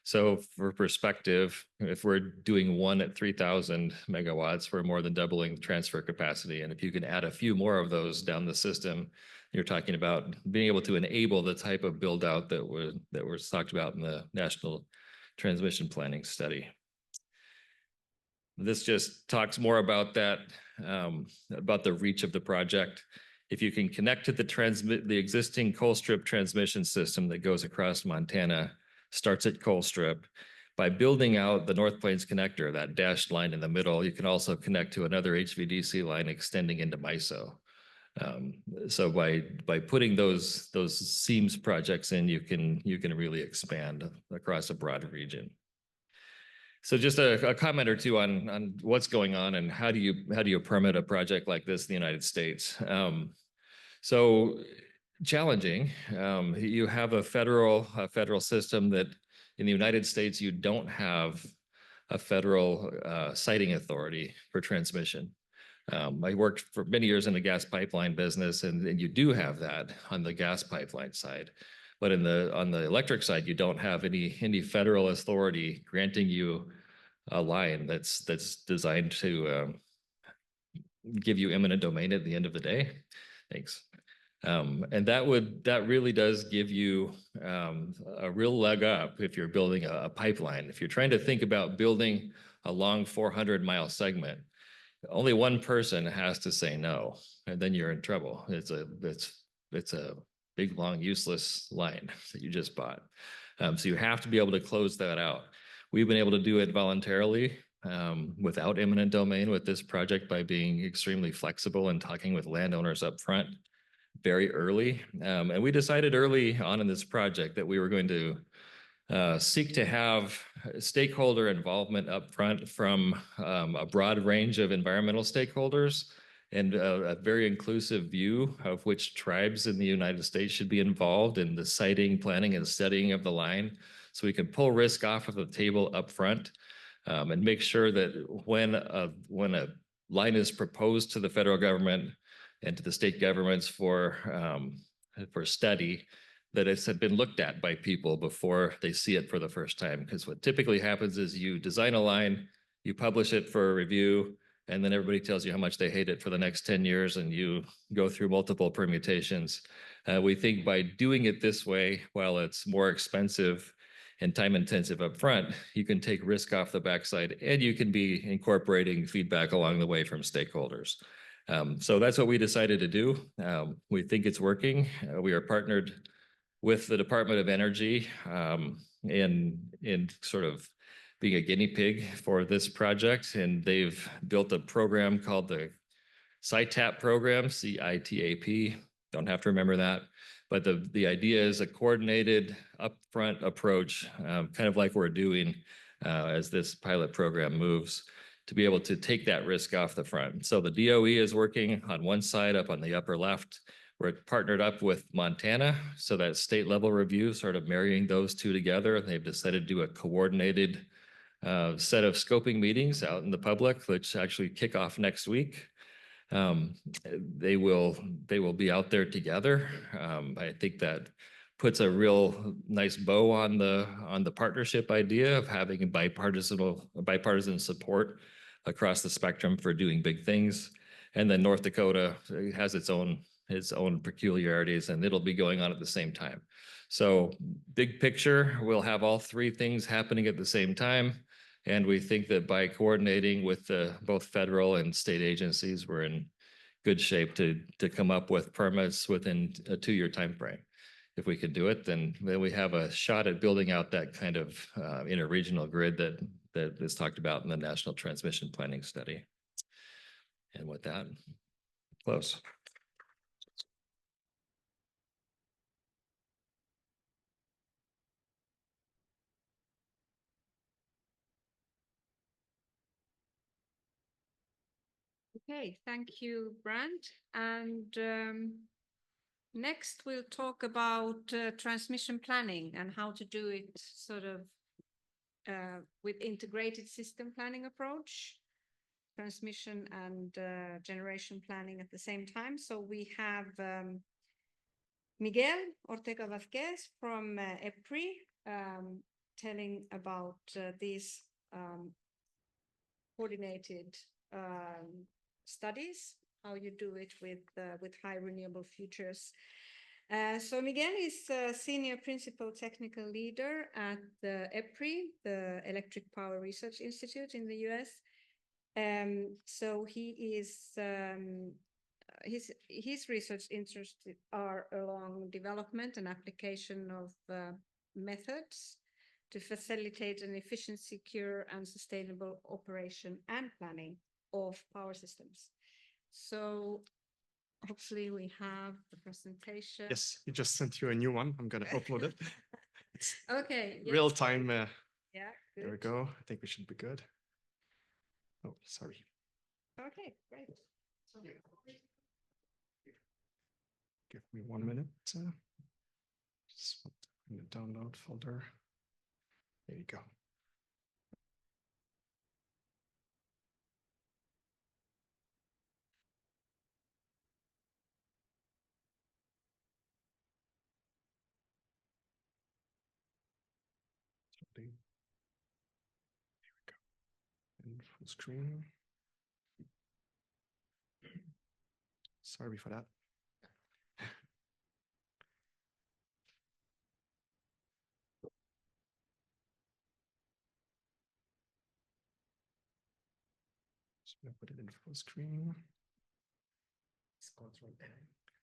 Speaker 5: So for perspective, if we're doing one at 3,000 megawatts, we're more than doubling transfer capacity. And if you can add a few more of those down the system, you're talking about being able to enable the type of build out that was talked about in the National Transmission Planning Study. This just talks more about that, about the reach of the project. If you can connect to the existing Colstrip transmission system that goes across Montana, starts at Colstrip, by building out the North Plains connector, that dashed line in the middle, you can also connect to another HVDC line extending into MISO. So by putting those seams projects in, you can really expand across a broad region. So just a comment or two on what's going on and how do you permit a project like this in the United States? So challenging. You have a federal system that in the United States you don't have a federal siting authority for transmission. I worked for many years in the gas pipeline business, and you do have that on the gas pipeline side. But on the electric side, you don't have any federal authority granting you a line that's designed to give you eminent domain at the end of the day. Thanks. And that really does give you a real leg up if you're building a pipeline. If you're trying to think about building a long 400-mile segment, only one person has to say no, and then you're in trouble. It's a big, long, useless line that you just bought. So you have to be able to close that out. We've been able to do it voluntarily without eminent domain with this project by being extremely flexible and talking with landowners up front very early. And we decided early on in this project that we were going to seek to have stakeholder involvement up front from a broad range of environmental stakeholders and a very inclusive view of which tribes in the United States should be involved in the siting, planning, and studying of the line. So we can pull risk off of the table up front and make sure that when a line is proposed to the federal government and to the state governments for study, that it's been looked at by people before they see it for the first time. Because what typically happens is you design a line, you publish it for a review, and then everybody tells you how much they hate it for the next 10 years, and you go through multiple permutations. We think by doing it this way, while it's more expensive and time intensive up front, you can take risk off the backside, and you can be incorporating feedback along the way from stakeholders. So that's what we decided to do. We think it's working. We are partnered with the Department of Energy in sort of being a guinea pig for this project. And they've built a program called the CITAP program, CITAP. Don't have to remember that. But the idea is a coordinated upfront approach, kind of like we're doing as this pilot program moves, to be able to take that risk off the front. So the DOE is working on one side up on the upper left. We're partnered up with Montana, so that state level review, sort of marrying those two together. They've decided to do a coordinated set of scoping meetings out in the public, which actually kick off next week. They will be out there together. I think that puts a real nice bow on the partnership idea of having a bipartisan support across the spectrum for doing big things. And then North Dakota has its own peculiarities, and it'll be going on at the same time. So big picture, we'll have all three things happening at the same time. And we think that by coordinating with both federal and state agencies, we're in good shape to come up with permits within a 2-year timeframe. If we could do it, then we have a shot at building out that kind of interregional grid that is talked about in the National Transmission Planning Study. And with that, close.
Speaker 3: Okay, thank you, Brent. And next we'll talk about transmission planning and how to do it sort of with integrated system planning approach. transmission and generation planning at the same time. So we have Miguel Ortega Vazquez from EPRI telling about these coordinated studies, how you do it with high renewable futures. So Miguel is a senior principal technical leader at the EPRI, the Electric Power Research Institute in the US. So he is his research interests are along development and application of methods to facilitate an efficient, secure, and sustainable operation and planning of power systems. So hopefully we have the presentation.
Speaker 1: Yes, he just sent you a new one. I'm gonna upload it. It's
Speaker 3: Okay. Yes.
Speaker 1: real time.
Speaker 3: Yeah.
Speaker 1: There we
Speaker 3: Good.
Speaker 1: go. I think we should be good. Oh, sorry.
Speaker 3: Okay. Great.
Speaker 1: Give me 1 minute. Just in the download folder. There you go. There we go. And full screen. Sorry for that. Just gonna put it in full screen. Control L.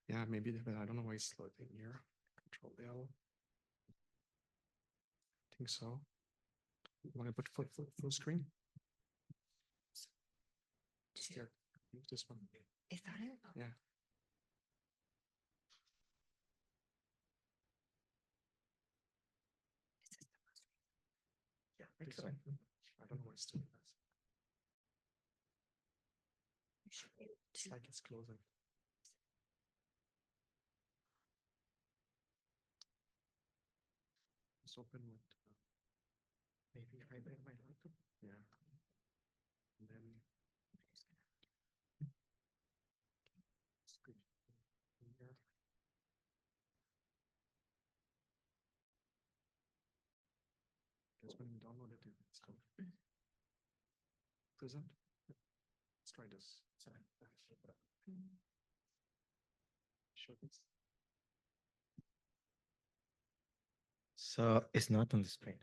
Speaker 1: Yeah, maybe, but I don't know why it's loading here. Control L. I think so. You want to put full screen? Just here. Use this one.
Speaker 2: Is that it?
Speaker 1: Yeah. Yeah, I think so. I don't know why it's doing this. It's like it's closing. It's open with maybe I made my laptop. Yeah. And then screen here. Guess when you download it, it's called present. Let's try this. Show this.
Speaker 6: So it's not on the screen.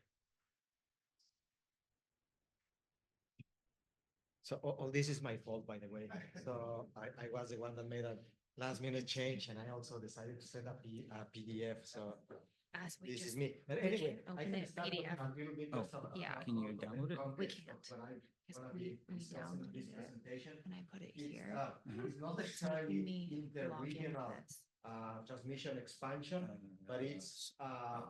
Speaker 6: So all this is my fault, by the way. So I was the one that made a last minute change, and I also decided to send a PDF. So
Speaker 2: As we
Speaker 6: this
Speaker 2: just,
Speaker 6: is me. But
Speaker 2: we
Speaker 6: anyway,
Speaker 2: can't
Speaker 6: I
Speaker 2: open
Speaker 6: can
Speaker 2: it
Speaker 6: start
Speaker 2: PDF.
Speaker 6: talking a little bit just about
Speaker 2: yeah.
Speaker 6: how
Speaker 7: Can you
Speaker 6: the
Speaker 7: download it?
Speaker 2: We
Speaker 6: context
Speaker 2: can't.
Speaker 6: of what I'm
Speaker 2: Because
Speaker 6: gonna be
Speaker 2: we
Speaker 6: discussing in this
Speaker 2: downloaded it
Speaker 6: presentation.
Speaker 2: and I put it
Speaker 6: It's,
Speaker 2: here.
Speaker 6: it's not
Speaker 2: It's making
Speaker 6: necessarily
Speaker 2: me
Speaker 6: in the
Speaker 2: log into
Speaker 6: regional
Speaker 2: this.
Speaker 6: transmission expansion, but it's a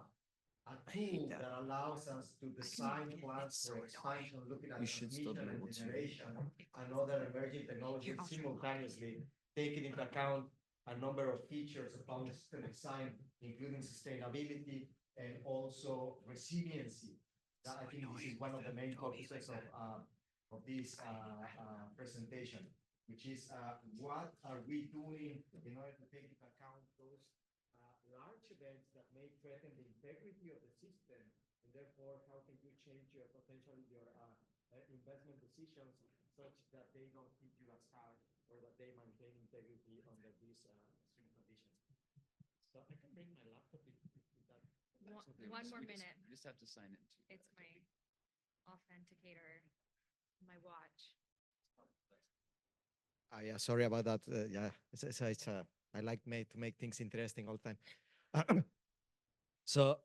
Speaker 6: tool that allows us to design
Speaker 2: log in.
Speaker 6: plans
Speaker 2: It's
Speaker 6: for
Speaker 2: so
Speaker 6: expansion, looking at
Speaker 7: You should still
Speaker 6: transmission
Speaker 7: be
Speaker 6: and
Speaker 7: able to.
Speaker 6: generation and other emerging technologies
Speaker 2: Here, I'll try log in.
Speaker 6: simultaneously, taking into account a number of features of power system design, including sustainability and also resiliency. That I think this is one of the main purposes of this presentation, which is what are we doing in order to take into account those large events that may threaten the integrity of the system, and therefore how can you change your potentially your investment decisions such that they don't hit you as hard or that they maintain integrity under these extreme conditions. So I can bring my laptop if that.
Speaker 8: One more minute.
Speaker 7: You just have to sign in.
Speaker 8: It's my authenticator, my watch.
Speaker 6: Yeah, sorry about that. Yeah, it's I like to make things interesting all the time. So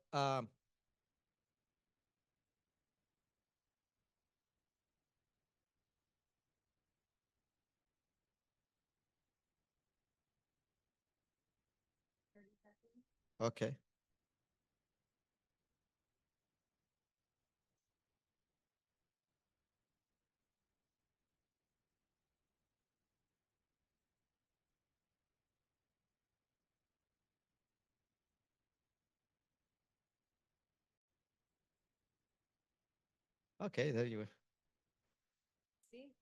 Speaker 6: okay. Okay, there you go.
Speaker 2: See?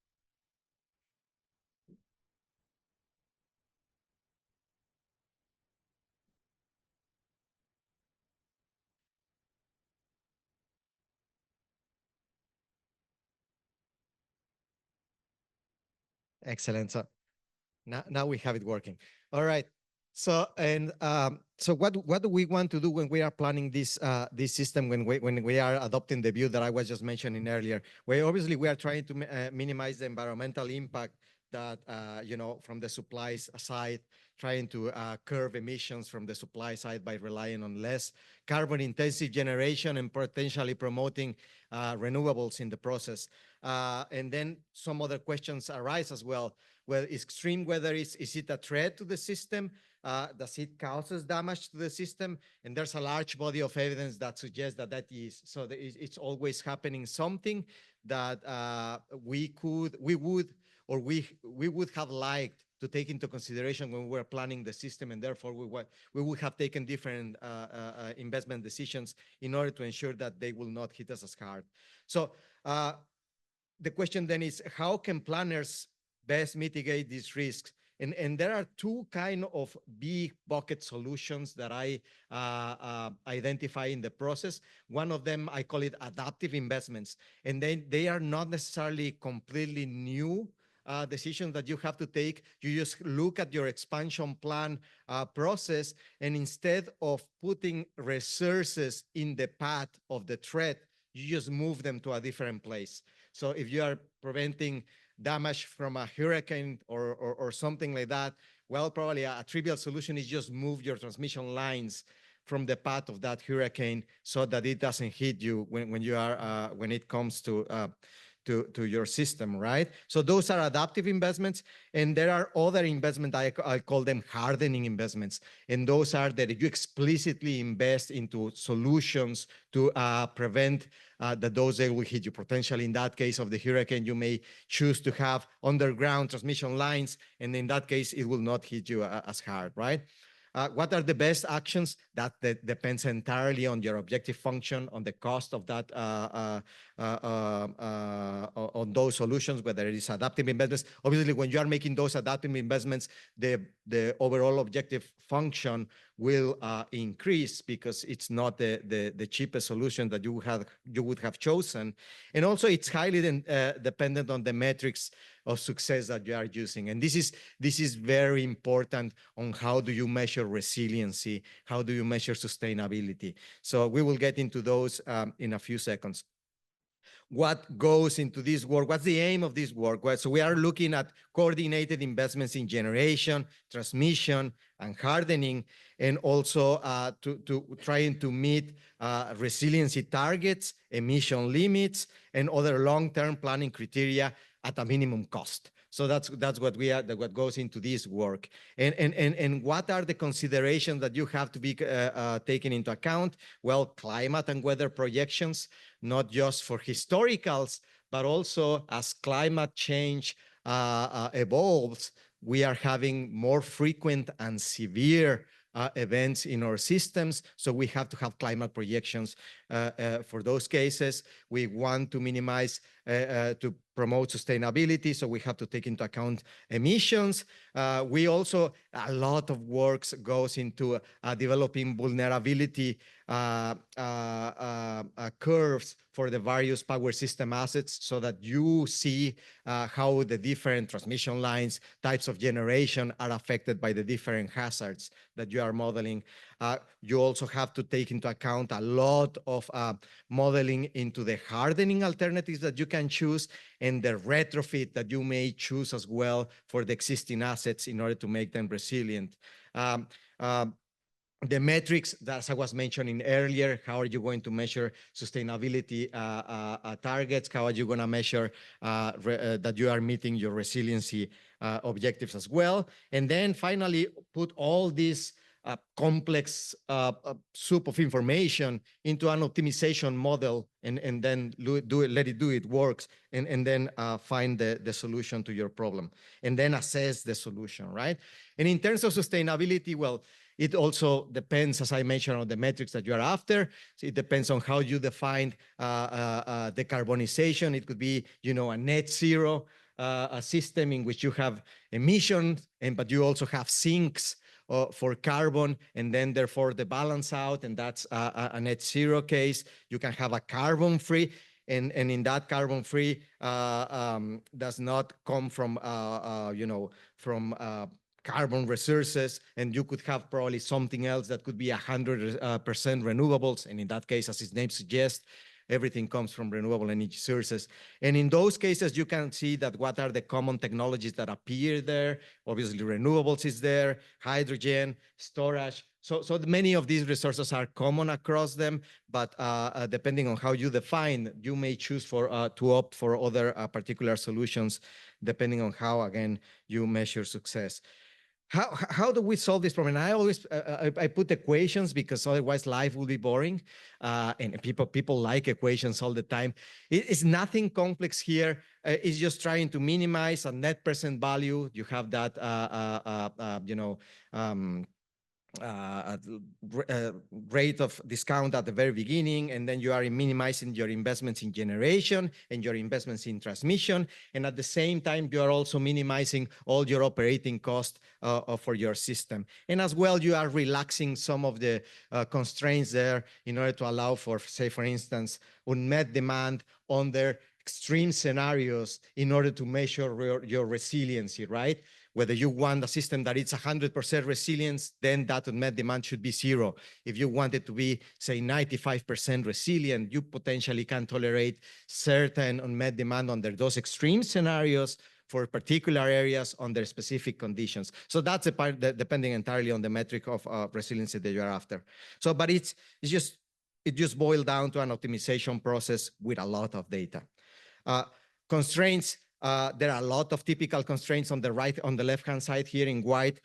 Speaker 7: Excellent. So now we have it working. All right. So so what do we want to do when we are planning this system, when we are adopting the view that I was just mentioning earlier? Where obviously we are trying to minimize the environmental impact that from the supplies side, trying to curb emissions from the supply side by relying on less carbon intensive generation and potentially promoting renewables in the process. And then some other questions arise as well. Well, extreme weather, is it a threat to the system? Does it causes damage to the system? And there's a large body of evidence that suggests that is. So it's always happening something that we would have liked to take into consideration when we were planning the system, and therefore we would have taken different investment decisions in order to ensure that they will not hit us as hard. So the question then is, how can planners best mitigate these risks? And there are two kind of big bucket solutions that I identify in the process. One of them, I call it adaptive investments. And they are not necessarily completely new decisions that you have to take. You just look at your expansion plan process, and instead of putting resources in the path of the threat, you just move them to a different place. So if you are preventing damage from a hurricane or something like that, well, probably a trivial solution is just move your transmission lines from the path of that hurricane so that it doesn't hit you when it comes to your system, right? So those are adaptive investments, and there are other investments, I call them hardening investments, and those are that you explicitly invest into solutions to prevent that those will hit you. Potentially, in that case of the hurricane, you may choose to have underground transmission lines, and in that case, it will not hit you as hard, right? What are the best actions? That depends entirely on your objective function, on the cost of that, on those solutions, whether it is adaptive investments. Obviously, when you are making those adaptive investments, the overall objective function will increase because it's not the cheapest solution that you would have chosen. And also, it's highly dependent on the metrics of success that you are using. And this is very important on how do you measure resiliency, how do you measure sustainability. So we will get into those in a few seconds. What goes into this work? What's the aim of this work? Well, so we are looking at coordinated investments in generation, transmission, and hardening, and also to trying to meet resiliency targets, emission limits, and other long-term planning criteria at a minimum cost. So that's what what goes into this work. And what are the considerations that you have to be taken into account? Well, climate and weather projections, not just for historicals, but also as climate change evolves, we are having more frequent and severe events in our systems. So we have to have climate projections for those cases. We want to minimize, to promote sustainability. So we have to take into account emissions. We also, a lot of work goes into developing vulnerability curves for the various power system assets so that you see how the different transmission lines, types of generation are affected by the different hazards that you are modeling. You also have to take into account a lot of modeling into the hardening alternatives that you can choose and the retrofit that you may choose as well for the existing assets in order to make them resilient. The metrics that, as I was mentioning earlier, how are you going to measure sustainability targets? How are you going to measure that you are meeting your resiliency objectives as well? And then finally, put all these complex soup of information into an optimization model and then let it do its works and then find the solution to your problem and then assess the solution, right? And in terms of sustainability, well, it also depends, as I mentioned, on the metrics that you are after. So it depends on how you define decarbonization. It could be, a net zero a system in which you have emissions, but you also have sinks for carbon, and then therefore the balance out, and that's a net zero case. You can have a carbon free. and in that carbon-free does not come from carbon resources, and you could have probably something else that could be 100% renewables, and in that case, as its name suggests, everything comes from renewable energy sources. And in those cases, you can see that what are the common technologies that appear there. Obviously, renewables is there, hydrogen, storage. So many of these resources are common across them, but depending on how you define, you may choose to opt for other particular solutions, depending on how, again, you measure success. How do we solve this problem? I always I put equations because otherwise life will be boring, and people like equations all the time. It's nothing complex here. It's just trying to minimize a net present value. You have that rate of discount at the very beginning, and then you are minimizing your investments in generation and your investments in transmission, and at the same time you are also minimizing all your operating costs for your system. And as well, you are relaxing some of the constraints there in order to allow for, say, for instance, unmet demand under extreme scenarios in order to measure your resiliency, right? Whether you want a system that it's 100% resilience, then that unmet demand should be 0. If you want it to be, say, 95% resilient, you potentially can tolerate certain unmet demand under those extreme scenarios for particular areas under specific conditions. So that's a part that depending entirely on the metric of resiliency that you're after. So, but it just boiled down to an optimization process with a lot of data. Constraints. There are a lot of typical constraints on the left-hand side here in white.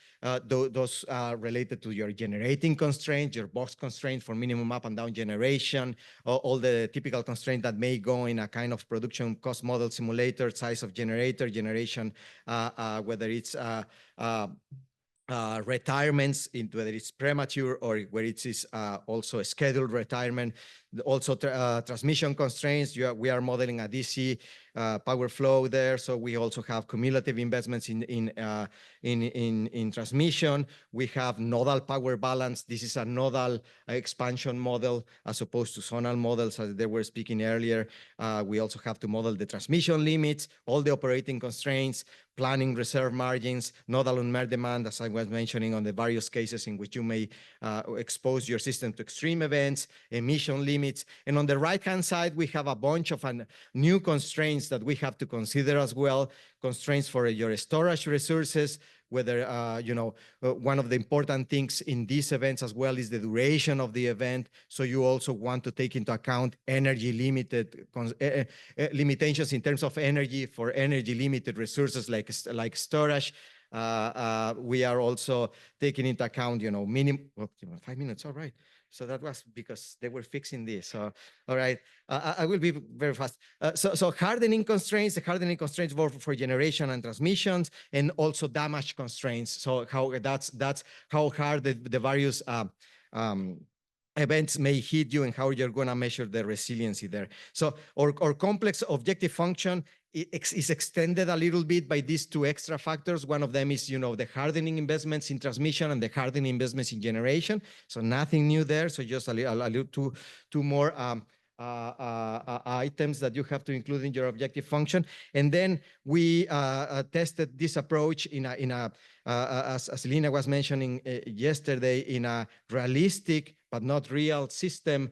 Speaker 7: Those are related to your generating constraints, your box constraint for minimum up and down generation, all the typical constraints that may go in a kind of production cost model simulator, size of generator, generation, whether it's retirements, whether it's premature or where it is also a scheduled retirement. Also transmission constraints. We are modeling a DC power flow there, so we also have cumulative investments in transmission. We have nodal power balance. This is a nodal expansion model as opposed to zonal models, as they were speaking earlier. We also have to model the transmission limits, all the operating constraints, planning reserve margins, nodal unmet demand, as I was mentioning, on the various cases in which you may expose your system to extreme events, emission limits. And on the right-hand side, we have a bunch of new constraints that we have to consider as well. Constraints for your storage resources, whether, one of the important things in these events as well is the duration of the event. So you also want to take into account energy limitations in terms of energy for energy limited resources like storage. We are also taking into account, minimum, 5 minutes, all right. So that was because they were fixing this. So, all right, I will be very fast. So hardening constraints, the hardening constraints both for generation and transmissions, and also damage constraints. So that's how hard the various events may hit you and how you're going to measure the resiliency there. So our complex objective function is extended a little bit by these two extra factors. One of them is, the hardening investments in transmission and the hardening investments in generation. So nothing new there. So just a little two more items that you have to include in your objective function. And then we tested this approach as Lina was mentioning yesterday, in a realistic but not real system.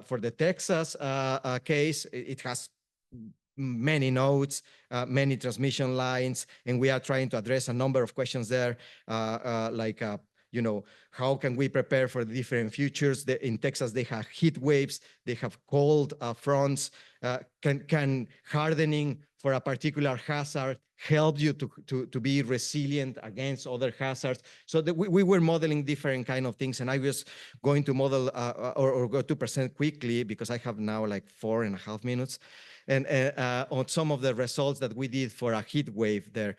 Speaker 7: For the Texas case, it has many nodes, many transmission lines, and we are trying to address a number of questions there, like how can we prepare for the different futures? In Texas, they have heat waves, they have cold fronts. Can hardening for a particular hazard help you to be resilient against other hazards? So we were modeling different kind of things, and I was going to model or go to present quickly because I have now like 4.5 minutes, and on some of the results that we did for a heat wave there.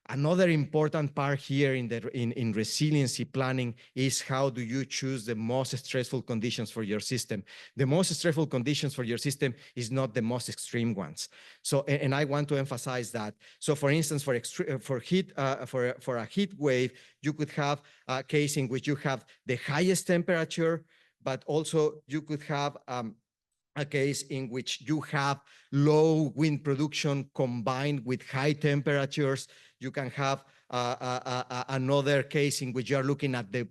Speaker 7: Another important part here in resiliency planning is how do you choose the most stressful conditions for your system. The most stressful conditions for your system is not the most extreme ones. So, and I want to emphasize that. So, for instance, for a heat wave, you could have a case in which you have the highest temperature, but also you could have a case in which you have low wind production combined with high temperatures. You can have another case in which you are looking at the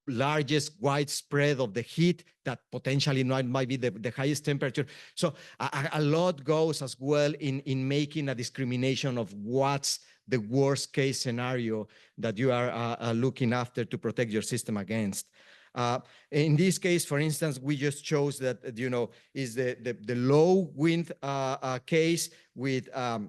Speaker 7: largest widespread of the heat that potentially might be the highest temperature. So a lot goes as well in making a discrimination of what's the worst case scenario that you are looking after to protect your system against. In this case, for instance, we just chose that, is the low wind case with a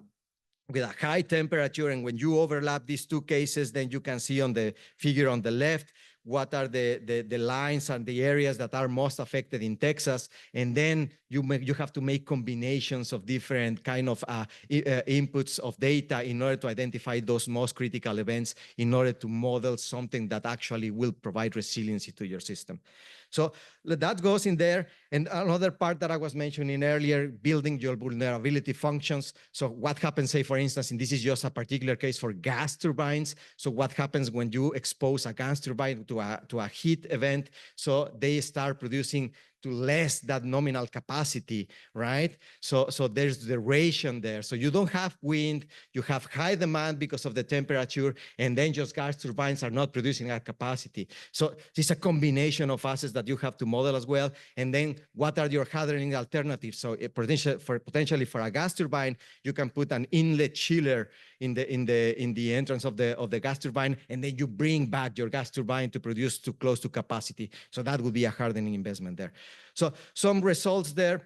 Speaker 7: high temperature. And when you overlap these two cases, then you can see on the figure on the left what are the lines and the areas that are most affected in Texas. And then you have to make combinations of different kind of inputs of data in order to identify those most critical events in order to model something that actually will provide resiliency to your system. So that goes in there. And another part that I was mentioning earlier, building your vulnerability functions. So what happens, say, for instance, and this is just a particular case for gas turbines. So what happens when you expose a gas turbine to a heat event? So they start producing to less that nominal capacity, right? So there's duration there. So you don't have wind, you have high demand because of the temperature, and then just gas turbines are not producing at capacity. So it's a combination of assets that you have to model as well. And then what are your hardening alternatives? So potentially for a gas turbine, you can put an inlet chiller in the entrance of the gas turbine, and then you bring back your gas turbine to produce too close to capacity. So that would be a hardening investment there. So some results there.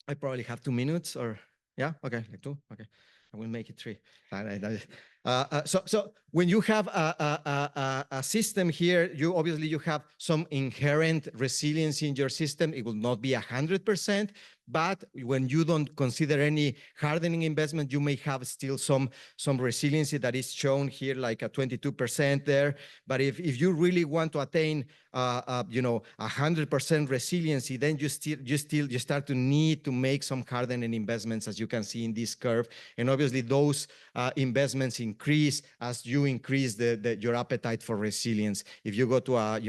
Speaker 7: I probably have 2 minutes, or yeah, okay, like 2. Okay, I will make it 3. So when you have a system here, you obviously have some inherent resiliency in your system. It will not be 100%, but when you don't consider any hardening investment, you may have still some resiliency that is shown here, like a 22% there. But if you really want to attain 100% resiliency, then you start to need to make some hardening investments, as you can see in this curve. And obviously those investments increase as you increase your appetite for resilience. If you go to a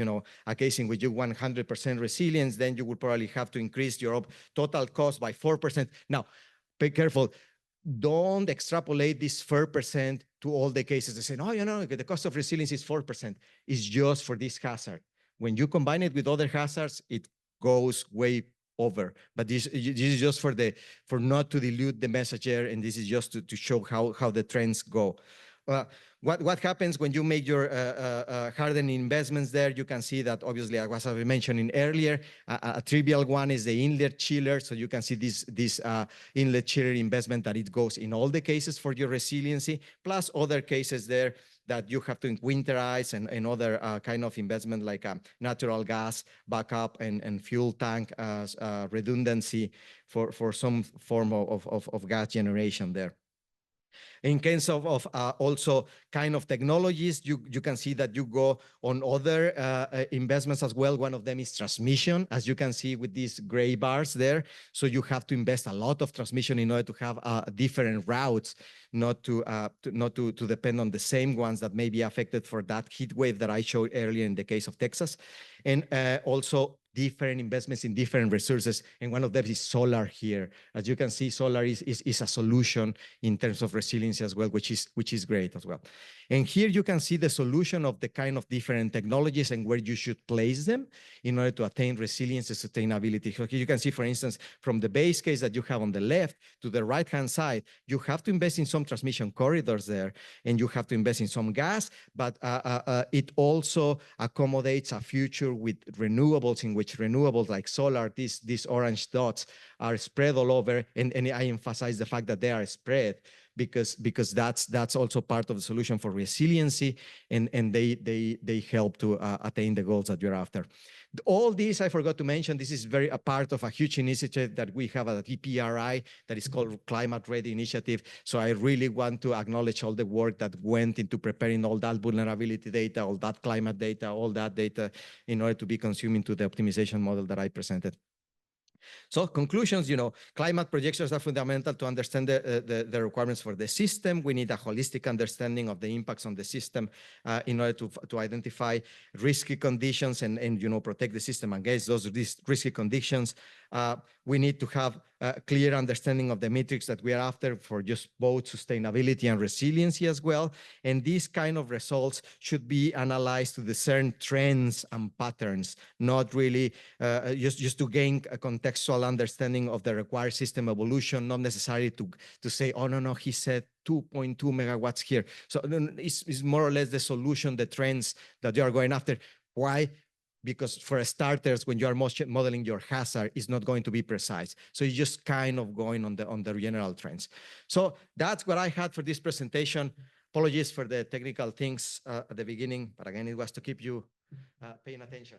Speaker 7: case in which you want 100% resilience, then you will probably have to increase your total cost by 4%. Now, be careful. Don't extrapolate this 4% to all the cases. They say, no, the cost of resilience is 4%. It's just for this hazard. When you combine it with other hazards, it goes way over. But this is just for not to dilute the message here, and this is just to show how the trends go. What happens when you make your hardening investments there? You can see that obviously, as I was mentioning earlier, a trivial one is the inlet chiller. So you can see this inlet chiller investment that it goes in all the cases for your resiliency, plus other cases there that you have to winterize and other kind of investment like natural gas backup and fuel tank redundancy for some form of gas generation there. In case of also kind of technologies, you can see that you go on other investments as well. One of them is transmission, as you can see with these gray bars there. So you have to invest a lot of transmission in order to have different routes, not to depend on the same ones that may be affected for that heat wave that I showed earlier in the case of Texas. And also different investments in different resources. And one of them is solar here. As you can see, solar is a solution in terms of resiliency as well, which is great as well. And here you can see the solution of the kind of different technologies and where you should place them in order to attain resilience and sustainability. So here you can see, for instance, from the base case that you have on the left to the right-hand side, you have to invest in some transmission corridors there, and you have to invest in some gas, but it also accommodates a future with renewables, in which renewables like solar, these orange dots, are spread all over. And I emphasize the fact that they are spread because that's also part of the solution for resiliency, and they help to attain the goals that you're after. All these, I forgot to mention, this is a part of a huge initiative that we have at the TPRI that is called Climate Ready Initiative. So I really want to acknowledge all the work that went into preparing all that vulnerability data, all that climate data, all that data in order to be consumed into the optimization model that I presented. So conclusions, climate projections are fundamental to understand the requirements for the system. We need a holistic understanding of the impacts on the system in order to identify risky conditions and protect the system against those risky conditions. We need to have a clear understanding of the metrics that we are after for just both sustainability and resiliency as well. And these kind of results should be analyzed to discern trends and patterns, not really just to gain a contextual understanding of the required system evolution, not necessarily to say, oh, no, he said 2.2 megawatts here. So it's more or less the solution, the trends that you are going after. Why? Because for starters, when you are modeling your hazard, it's not going to be precise. So you're just kind of going on the general trends. So that's what I had for this presentation. Apologies for the technical things at the beginning, but again, it was to keep you paying attention.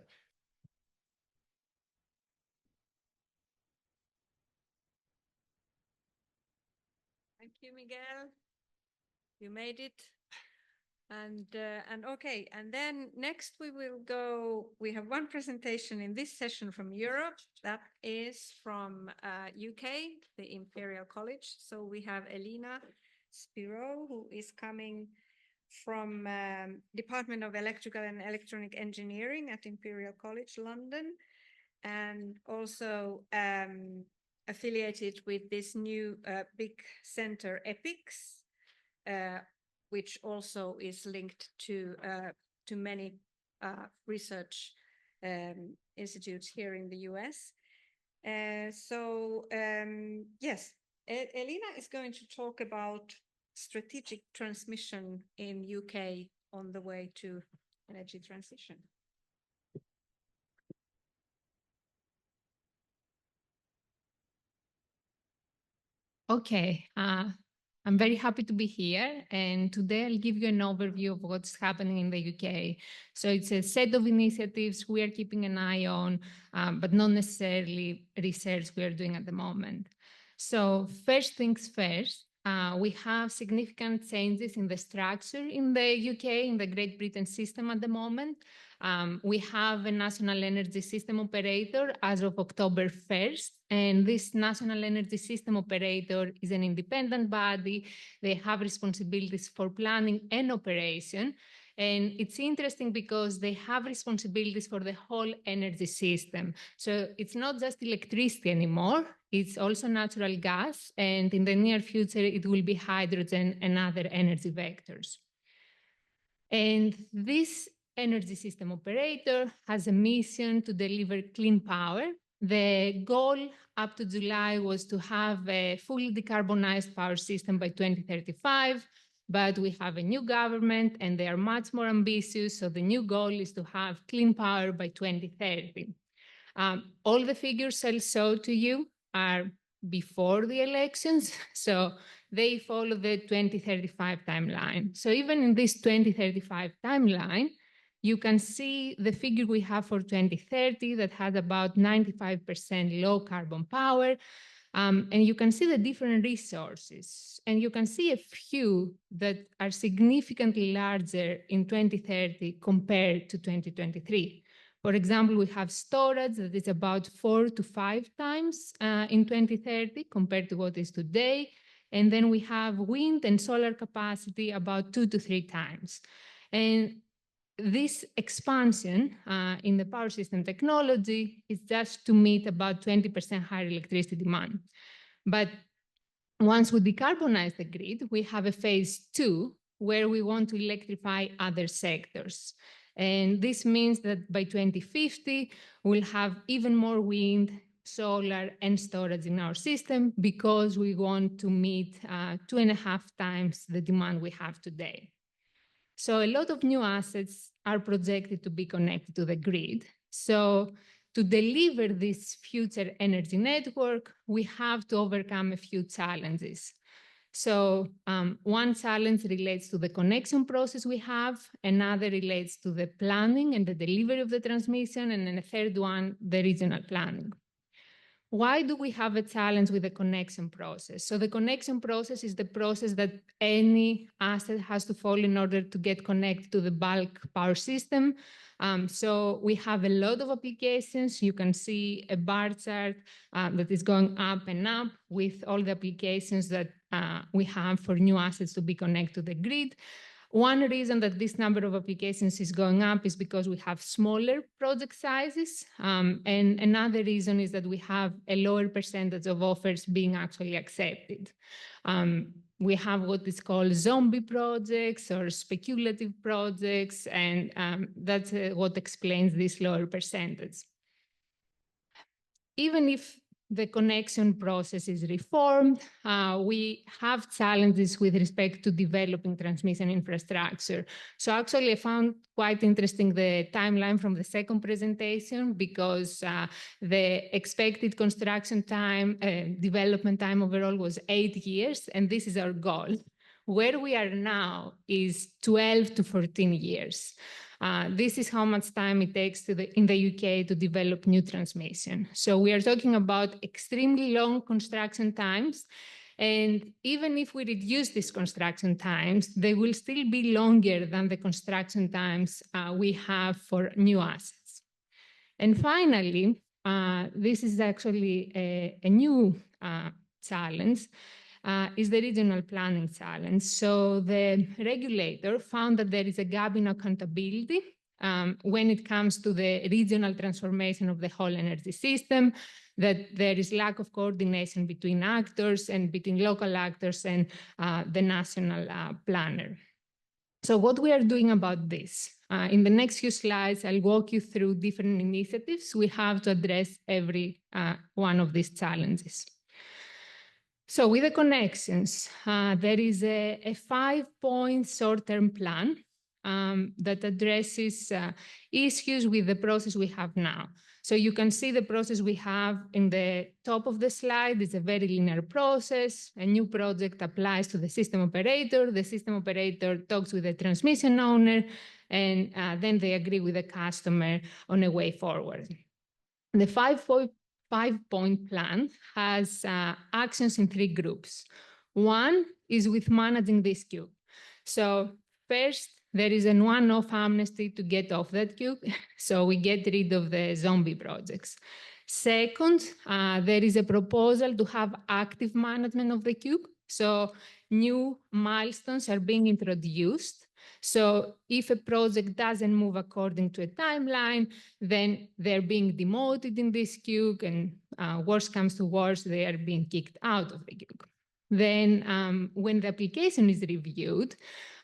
Speaker 3: Thank you, Miguel. You made it. And okay, and then next we have one presentation in this session from Europe, that is from UK, the Imperial College. So we have Elina Spiro, who is coming from Department of Electrical and Electronic Engineering at Imperial College London, and also affiliated with this new big center, EPICS, which also is linked to many research institutes here in the US. Yes, Elina is going to talk about strategic transmission in UK on the way to energy transition.
Speaker 9: Okay, I'm very happy to be here, and today I'll give you an overview of what's happening in the UK. So it's a set of initiatives we are keeping an eye on, but not necessarily research we are doing at the moment. So first things first, we have significant changes in the structure in the UK, in the Great Britain system at the moment. We have a national energy system operator as of October 1st, and this national energy system operator is an independent body. They have responsibilities for planning and operation. And it's interesting because they have responsibilities for the whole energy system. So it's not just electricity anymore, it's also natural gas. And in the near future, it will be hydrogen and other energy vectors. And this energy system operator has a mission to deliver clean power. The goal up to July was to have a fully decarbonized power system by 2035, but we have a new government and they are much more ambitious. So the new goal is to have clean power by 2030. All the figures I'll show to you are before the elections. So they follow the 2035 timeline. So even in this 2035 timeline, you can see the figure we have for 2030 that had about 95% low carbon power. And you can see the different resources. And you can see a few that are significantly larger in 2030 compared to 2023. For example, we have storage that is about 4 to 5 times in 2030 compared to what is today. And then we have wind and solar capacity about 2 to 3 times. And this expansion in the power system technology is just to meet about 20% higher electricity demand. But once we decarbonize the grid, we have a phase 2 where we want to electrify other sectors. And this means that by 2050, we'll have even more wind, solar, and storage in our system because we want to meet 2.5 times the demand we have today. So a lot of new assets are projected to be connected to the grid. So to deliver this future energy network, we have to overcome a few challenges. So one challenge relates to the connection process we have, another relates to the planning and the delivery of the transmission, and then a third one, the regional planning. Why do we have a challenge with the connection process? So the connection process is the process that any asset has to follow in order to get connected to the bulk power system. So we have a lot of applications. You can see a bar chart that is going up and up with all the applications that we have for new assets to be connected to the grid. One reason that this number of applications is going up is because we have smaller project sizes. And another reason is that we have a lower percentage of offers being actually accepted. We have what is called zombie projects or speculative projects, and that's what explains this lower percentage. Even if the connection process is reformed, we have challenges with respect to developing transmission infrastructure. So actually I found quite interesting the timeline from the second presentation, because the expected construction time, development time overall was 8 years, and this is our goal. Where we are now is 12 to 14 years. This is how much time it takes in the UK to develop new transmission. So we are talking about extremely long construction times. And even if we reduce these construction times, they will still be longer than the construction times we have for new assets. And finally, this is actually a new challenge. Is the regional planning challenge. So the regulator found that there is a gap in accountability when it comes to the regional transformation of the whole energy system, that there is lack of coordination between actors and between local actors and the national planner. So what we are doing about this? In the next few slides, I'll walk you through different initiatives we have to address every one of these challenges. So with the connections, there is a 5-point short-term plan that addresses issues with the process we have now. So you can see the process we have in the top of the slide. It's a very linear process. A new project applies to the system operator. The system operator talks with the transmission owner, and then they agree with the customer on a way forward. The five-point plan has actions in 3 groups. One is with managing this queue. So first, there is a one-off amnesty to get off that queue. So we get rid of the zombie projects. Second, there is a proposal to have active management of the queue. So new milestones are being introduced. So if a project doesn't move according to a timeline, then they're being demoted in this queue, and worst comes to worst, they are being kicked out of the queue. Then when the application is reviewed,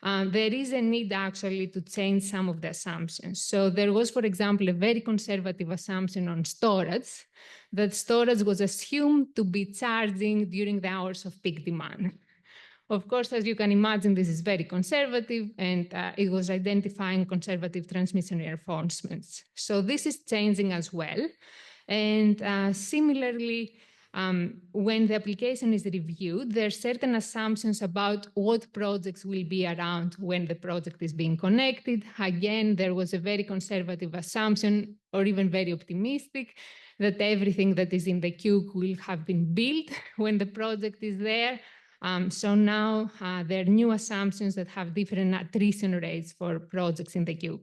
Speaker 9: there is a need actually to change some of the assumptions. So there was, for example, a very conservative assumption on storage, that storage was assumed to be charging during the hours of peak demand. Of course, as you can imagine, this is very conservative, and it was identifying conservative transmission reinforcements. So this is changing as well. And similarly, when the application is reviewed, there are certain assumptions about what projects will be around when the project is being connected. Again, there was a very conservative assumption, or even very optimistic, that everything that is in the queue will have been built when the project is there. So now there are new assumptions that have different attrition rates for projects in the queue.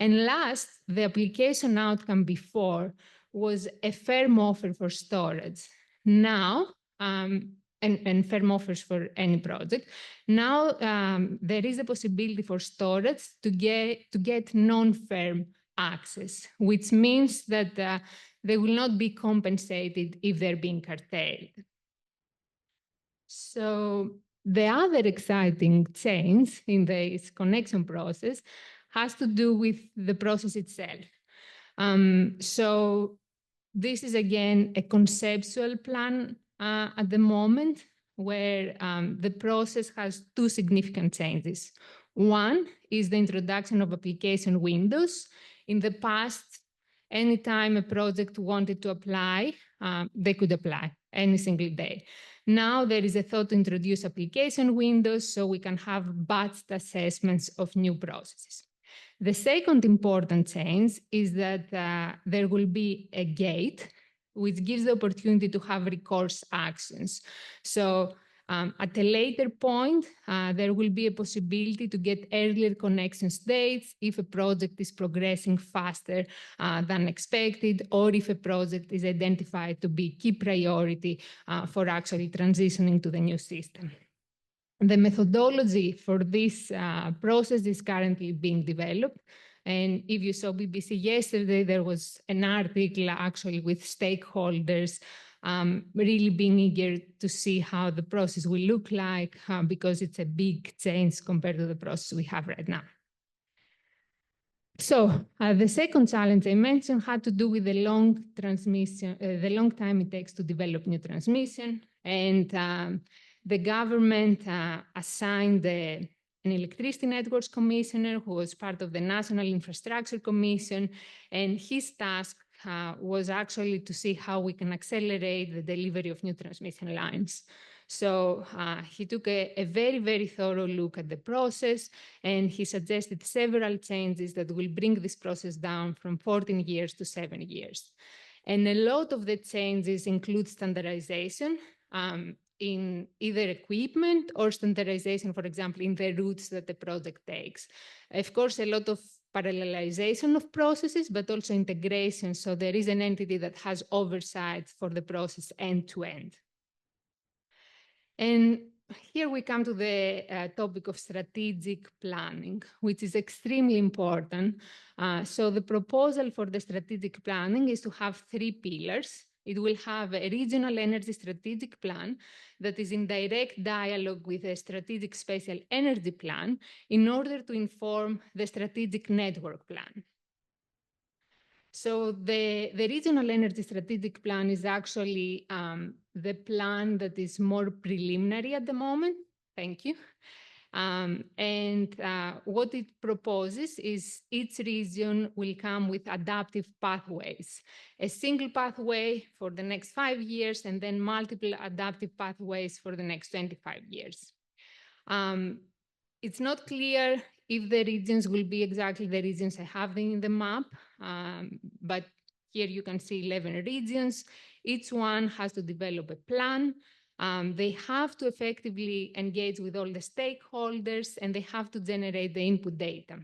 Speaker 9: And last, the application outcome before was a firm offer for storage. Now, and firm offers for any project. Now there is a possibility for storage to get non-firm access, which means that they will not be compensated if they're being curtailed. So the other exciting change in this connection process has to do with the process itself. So this is, again, a conceptual plan at the moment, where the process has 2 significant changes. One is the introduction of application windows. In the past, anytime a project wanted to apply, they could apply any single day. Now there is a thought to introduce application windows so we can have batched assessments of new processes. The second important change is that there will be a gate which gives the opportunity to have recourse actions. So at a later point, there will be a possibility to get earlier connection dates if a project is progressing faster than expected, or if a project is identified to be key priority for actually transitioning to the new system. The methodology for this process is currently being developed. And if you saw BBC yesterday, there was an article actually with stakeholders really being eager to see how the process will look like because it's a big change compared to the process we have right now. So the second challenge I mentioned had to do with the long transmission, the long time it takes to develop new transmission. And the government assigned an electricity networks commissioner who was part of the National Infrastructure Commission. And his task was actually to see how we can accelerate the delivery of new transmission lines. So he took a very, very thorough look at the process, and he suggested several changes that will bring this process down from 14 years to 7 years. And a lot of the changes include standardization in either equipment or standardization, for example, in the routes that the project takes. Of course, a lot of parallelization of processes, but also integration. So there is an entity that has oversight for the process end to end. And here we come to the topic of strategic planning, which is extremely important. So the proposal for the strategic planning is to have 3 pillars. It will have a regional energy strategic plan that is in direct dialogue with a strategic spatial energy plan in order to inform the strategic network plan. So the regional energy strategic plan is actually the plan that is more preliminary at the moment. Thank you. And what it proposes is each region will come with adaptive pathways, a single pathway for the next 5 years, and then multiple adaptive pathways for the next 25 years. It's not clear if the regions will be exactly the regions I have in the map, but here you can see 11 regions. Each one has to develop a plan. They have to effectively engage with all the stakeholders, and they have to generate the input data.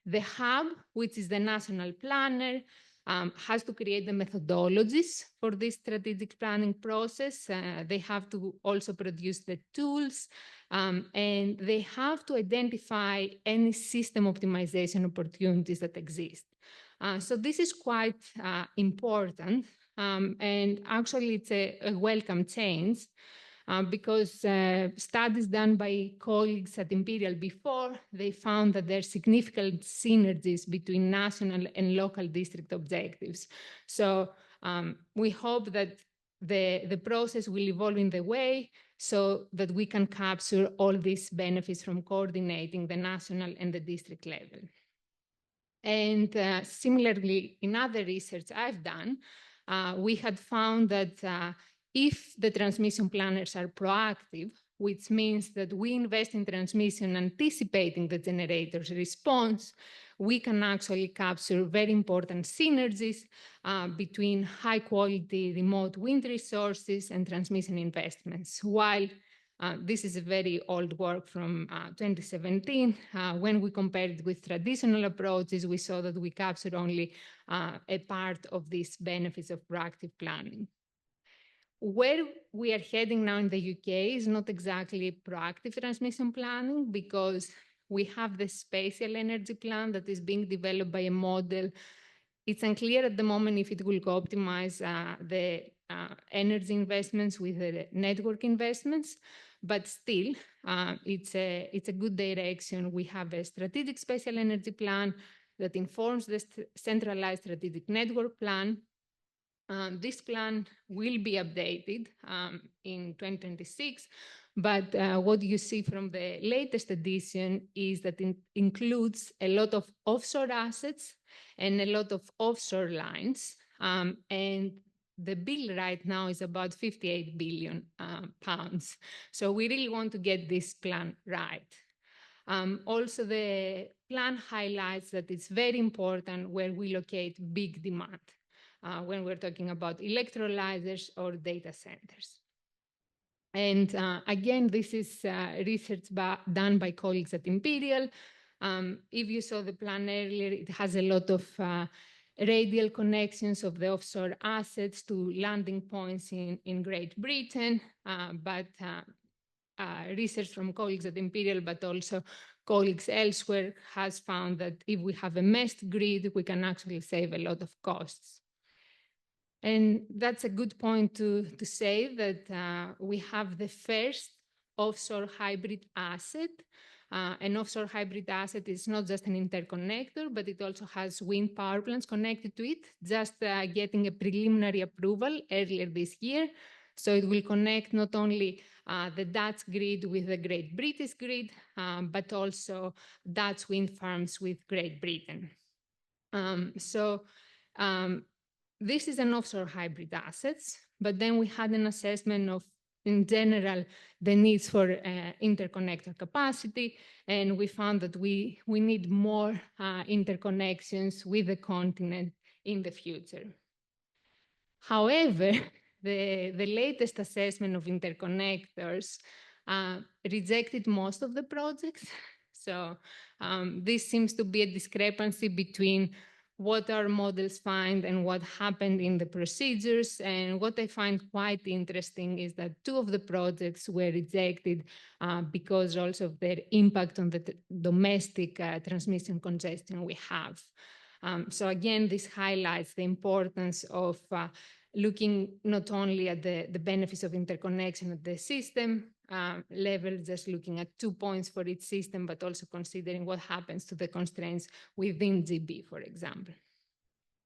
Speaker 9: The hub, which is the national planner, has to create the methodologies for this strategic planning process. They have to also produce the tools, and they have to identify any system optimization opportunities that exist. So this is quite important, and actually it's a welcome change because studies done by colleagues at Imperial before, they found that there are significant synergies between national and local district objectives. So we hope that the process will evolve in the way so that we can capture all these benefits from coordinating the national and the district level. And similarly, in other research I've done, we had found that if the transmission planners are proactive, which means that we invest in transmission anticipating the generator's response, we can actually capture very important synergies between high quality remote wind resources and transmission investments. While this is a very old work from 2017. When we compared it with traditional approaches, we saw that we captured only a part of these benefits of proactive planning. Where we are heading now in the UK is not exactly proactive transmission planning because we have the spatial energy plan that is being developed by a model. It's unclear at the moment if it will optimize the energy investments with the network investments, but still, it's a good direction. We have a strategic spatial energy plan that informs the centralized strategic network plan. This plan will be updated in 2026, but what you see from the latest edition is that it includes a lot of offshore assets and a lot of offshore lines. And the bill right now is about 58 billion pounds. So we really want to get this plan right. Also, the plan highlights that it's very important where we locate big demand when we're talking about electrolyzers or data centers. And again, this is research done by colleagues at Imperial. If you saw the plan earlier, it has a lot of radial connections of the offshore assets to landing points in Great Britain. But research from colleagues at Imperial, but also colleagues elsewhere, has found that if we have a meshed grid, we can actually save a lot of costs. And that's a good point to say that we have the first offshore hybrid asset. An offshore hybrid asset is not just an interconnector, but it also has wind power plants connected to it, just getting a preliminary approval earlier this year. So it will connect not only the Dutch grid with the Great British grid, but also Dutch wind farms with Great Britain. This is an offshore hybrid assets, but then we had an assessment of, in general, the needs for interconnector capacity, and we found that we need more interconnections with the continent in the future. However, the latest assessment of interconnectors rejected most of the projects. So this seems to be a discrepancy between what our models find and what happened in the procedures. And what I find quite interesting is that 2 of the projects were rejected because also of their impact on the domestic transmission congestion we have. So again, this highlights the importance of looking not only at the benefits of interconnection at the system level, just looking at 2 points for each system, but also considering what happens to the constraints within GB, for example.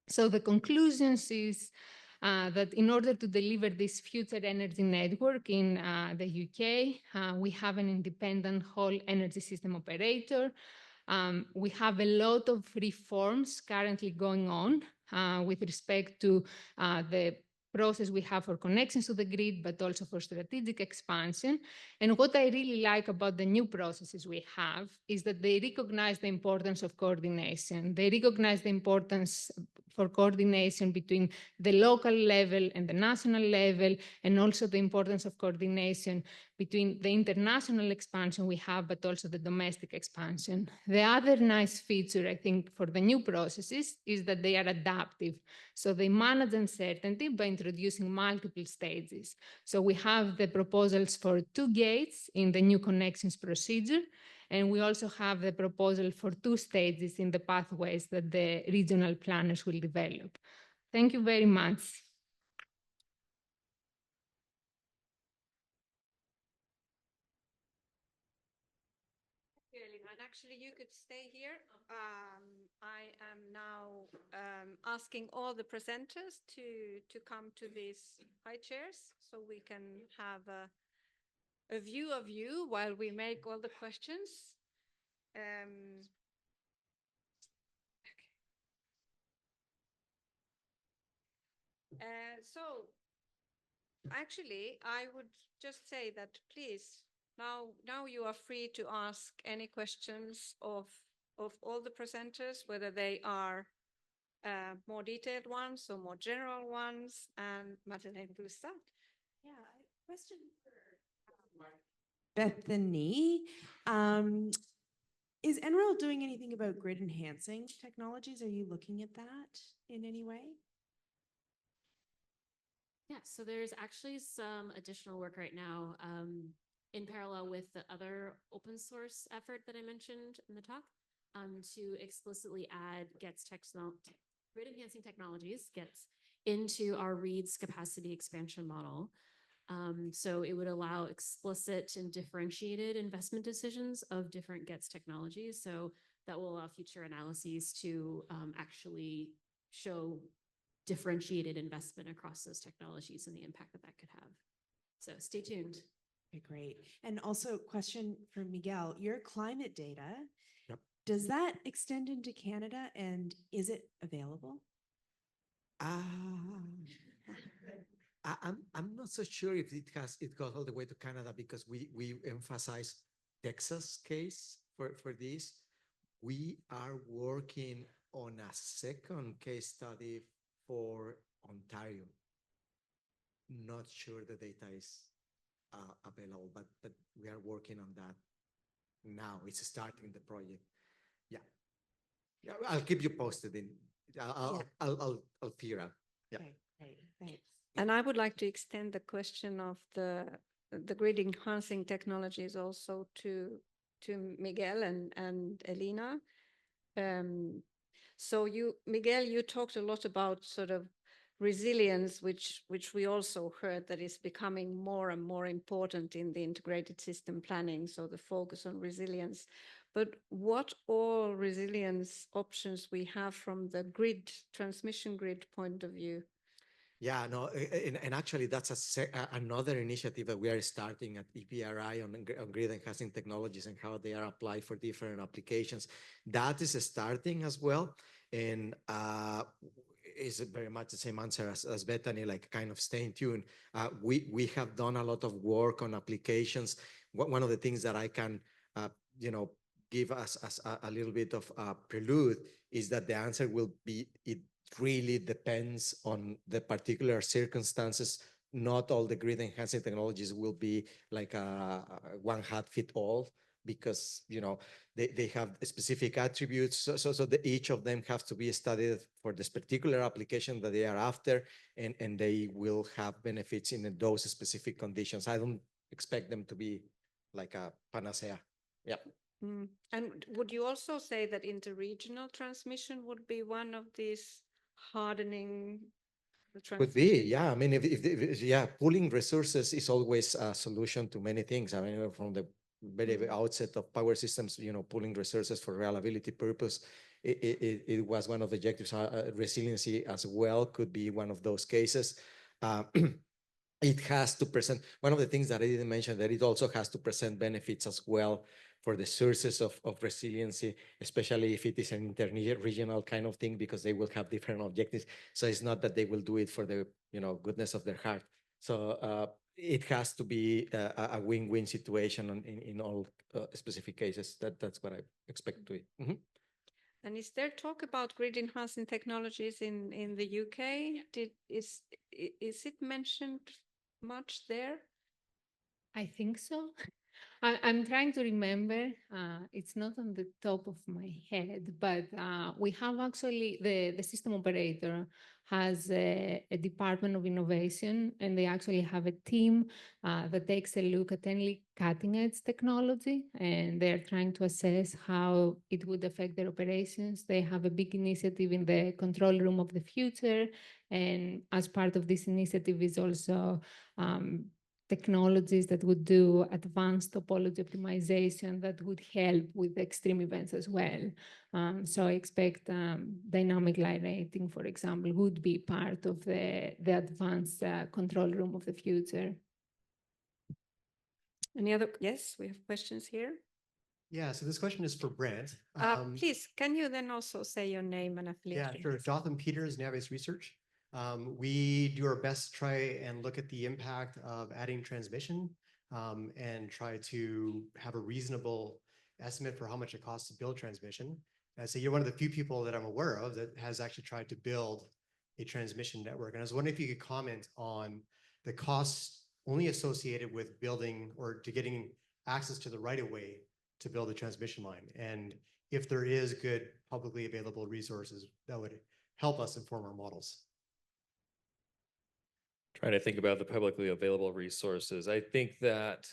Speaker 9: So the conclusions is that in order to deliver this future energy network in the UK, we have an independent whole energy system operator. We have a lot of reforms currently going on with respect to the process we have for connections to the grid, but also for strategic expansion. And what I really like about the new processes we have is that they recognize the importance of coordination. They recognize the importance for coordination between the local level and the national level, and also the importance of coordination between the international expansion we have, but also the domestic expansion. The other nice feature, I think, for the new processes is that they are adaptive. So they manage uncertainty by introducing multiple stages. So we have the proposals for 2 gates in the new connections procedure, and we also have the proposal for 2 stages in the pathways that the regional planners will develop. Thank you very much.
Speaker 3: And actually, you could stay here. I am now asking all the presenters to come to these high chairs so we can have a view of you while we make all the questions. So actually, I would just say that please, now you are free to ask any questions of all the presenters, whether they are more detailed ones or more general ones. And Madeleine, will start.
Speaker 2: Yeah, question for Bethany. Is NREL doing anything about grid enhancing technologies? Are you looking at that in any way?
Speaker 4: Yeah, so there's actually some additional work right now in parallel with the other open source effort that I mentioned in the talk to explicitly add grid enhancing technologies, GETS, into our READS capacity expansion model. So it would allow explicit and differentiated investment decisions of different GETS technologies. So that will allow future analyses to actually show differentiated investment across those technologies and the impact that that could have. So stay tuned.
Speaker 2: Okay, great. And also question for Miguel, your climate data,
Speaker 7: Yep.
Speaker 2: Does that extend into Canada and is it available?
Speaker 7: I'm not so sure if it goes all the way to Canada, because we emphasize Texas case for this. We are working on a second case study for Ontario. Not sure the data is available, but we are working on that now. It's starting the project. Yeah, I'll keep you posted. I'll figure out. Yeah.
Speaker 2: Okay, great, thanks.
Speaker 3: And I would like to extend the question of the the grid enhancing technologies also to Miguel and Elena. So Miguel, you talked a lot about sort of resilience, which we also heard that is becoming more and more important in the integrated system planning. So the focus on resilience. But what all resilience options we have from the grid, transmission grid point of view?
Speaker 7: Yeah, no, and actually that's another initiative that we are starting at EPRI on grid enhancing technologies and how they are applied for different applications. That is starting as well, and is very much the same answer as Bethany, like kind of staying tuned. We have done a lot of work on applications. One of the things that I can, give us as a little bit of a prelude is that the answer will be it really depends on the particular circumstances. Not all the grid enhancing technologies will be like a one hat fit all, because they have specific attributes. So each of them have to be studied for this particular application that they are after, and they will have benefits in those specific conditions. I don't expect them to be like a panacea. Yeah.
Speaker 3: And would you also say that interregional transmission would be one of these hardening the
Speaker 7: Could be, yeah. I mean, if pooling resources is always a solution to many things. I mean, from the very outset of power systems, pooling resources for reliability purpose, it was one of the objectives. Resiliency as well could be one of those cases. It has to present, one of the things that I didn't mention, that it also has to present benefits as well for the sources of resiliency, especially if it is an inter-regional kind of thing, because they will have different objectives. So it's not that they will do it for the goodness of their heart. So it has to be a win-win situation in all specific cases. That's what I expect to be.
Speaker 3: And is there talk about grid enhancing technologies in the UK? Is it mentioned much there?
Speaker 9: I think so. I'm trying to remember. It's not on the top of my head, but we have actually the system operator has a department of innovation, and they actually have a team that takes a look at any cutting edge technology, and they're trying to assess how it would affect their operations. They have a big initiative in the control room of the future, and as part of this initiative is also technologies that would do advanced topology optimization that would help with extreme events as well. So I expect dynamic line rating, for example, would be part of the advanced control room of the future.
Speaker 3: Any other? Yes, we have questions here.
Speaker 10: Yeah, so this question is for Brent.
Speaker 3: Please, can you then also say your name and affiliation?
Speaker 10: Yeah, sure. Jotham Peters, Navies Research. We do our best to try and look at the impact of adding transmission and try to have a reasonable estimate for how much it costs to build transmission. So you're one of the few people that I'm aware of that has actually tried to build a transmission network. And I was wondering if you could comment on the costs only associated with building or to getting access to the right of way to build a transmission line. And if there is good publicly available resources that would help us inform our models.
Speaker 5: Trying to think about the publicly available resources. I think that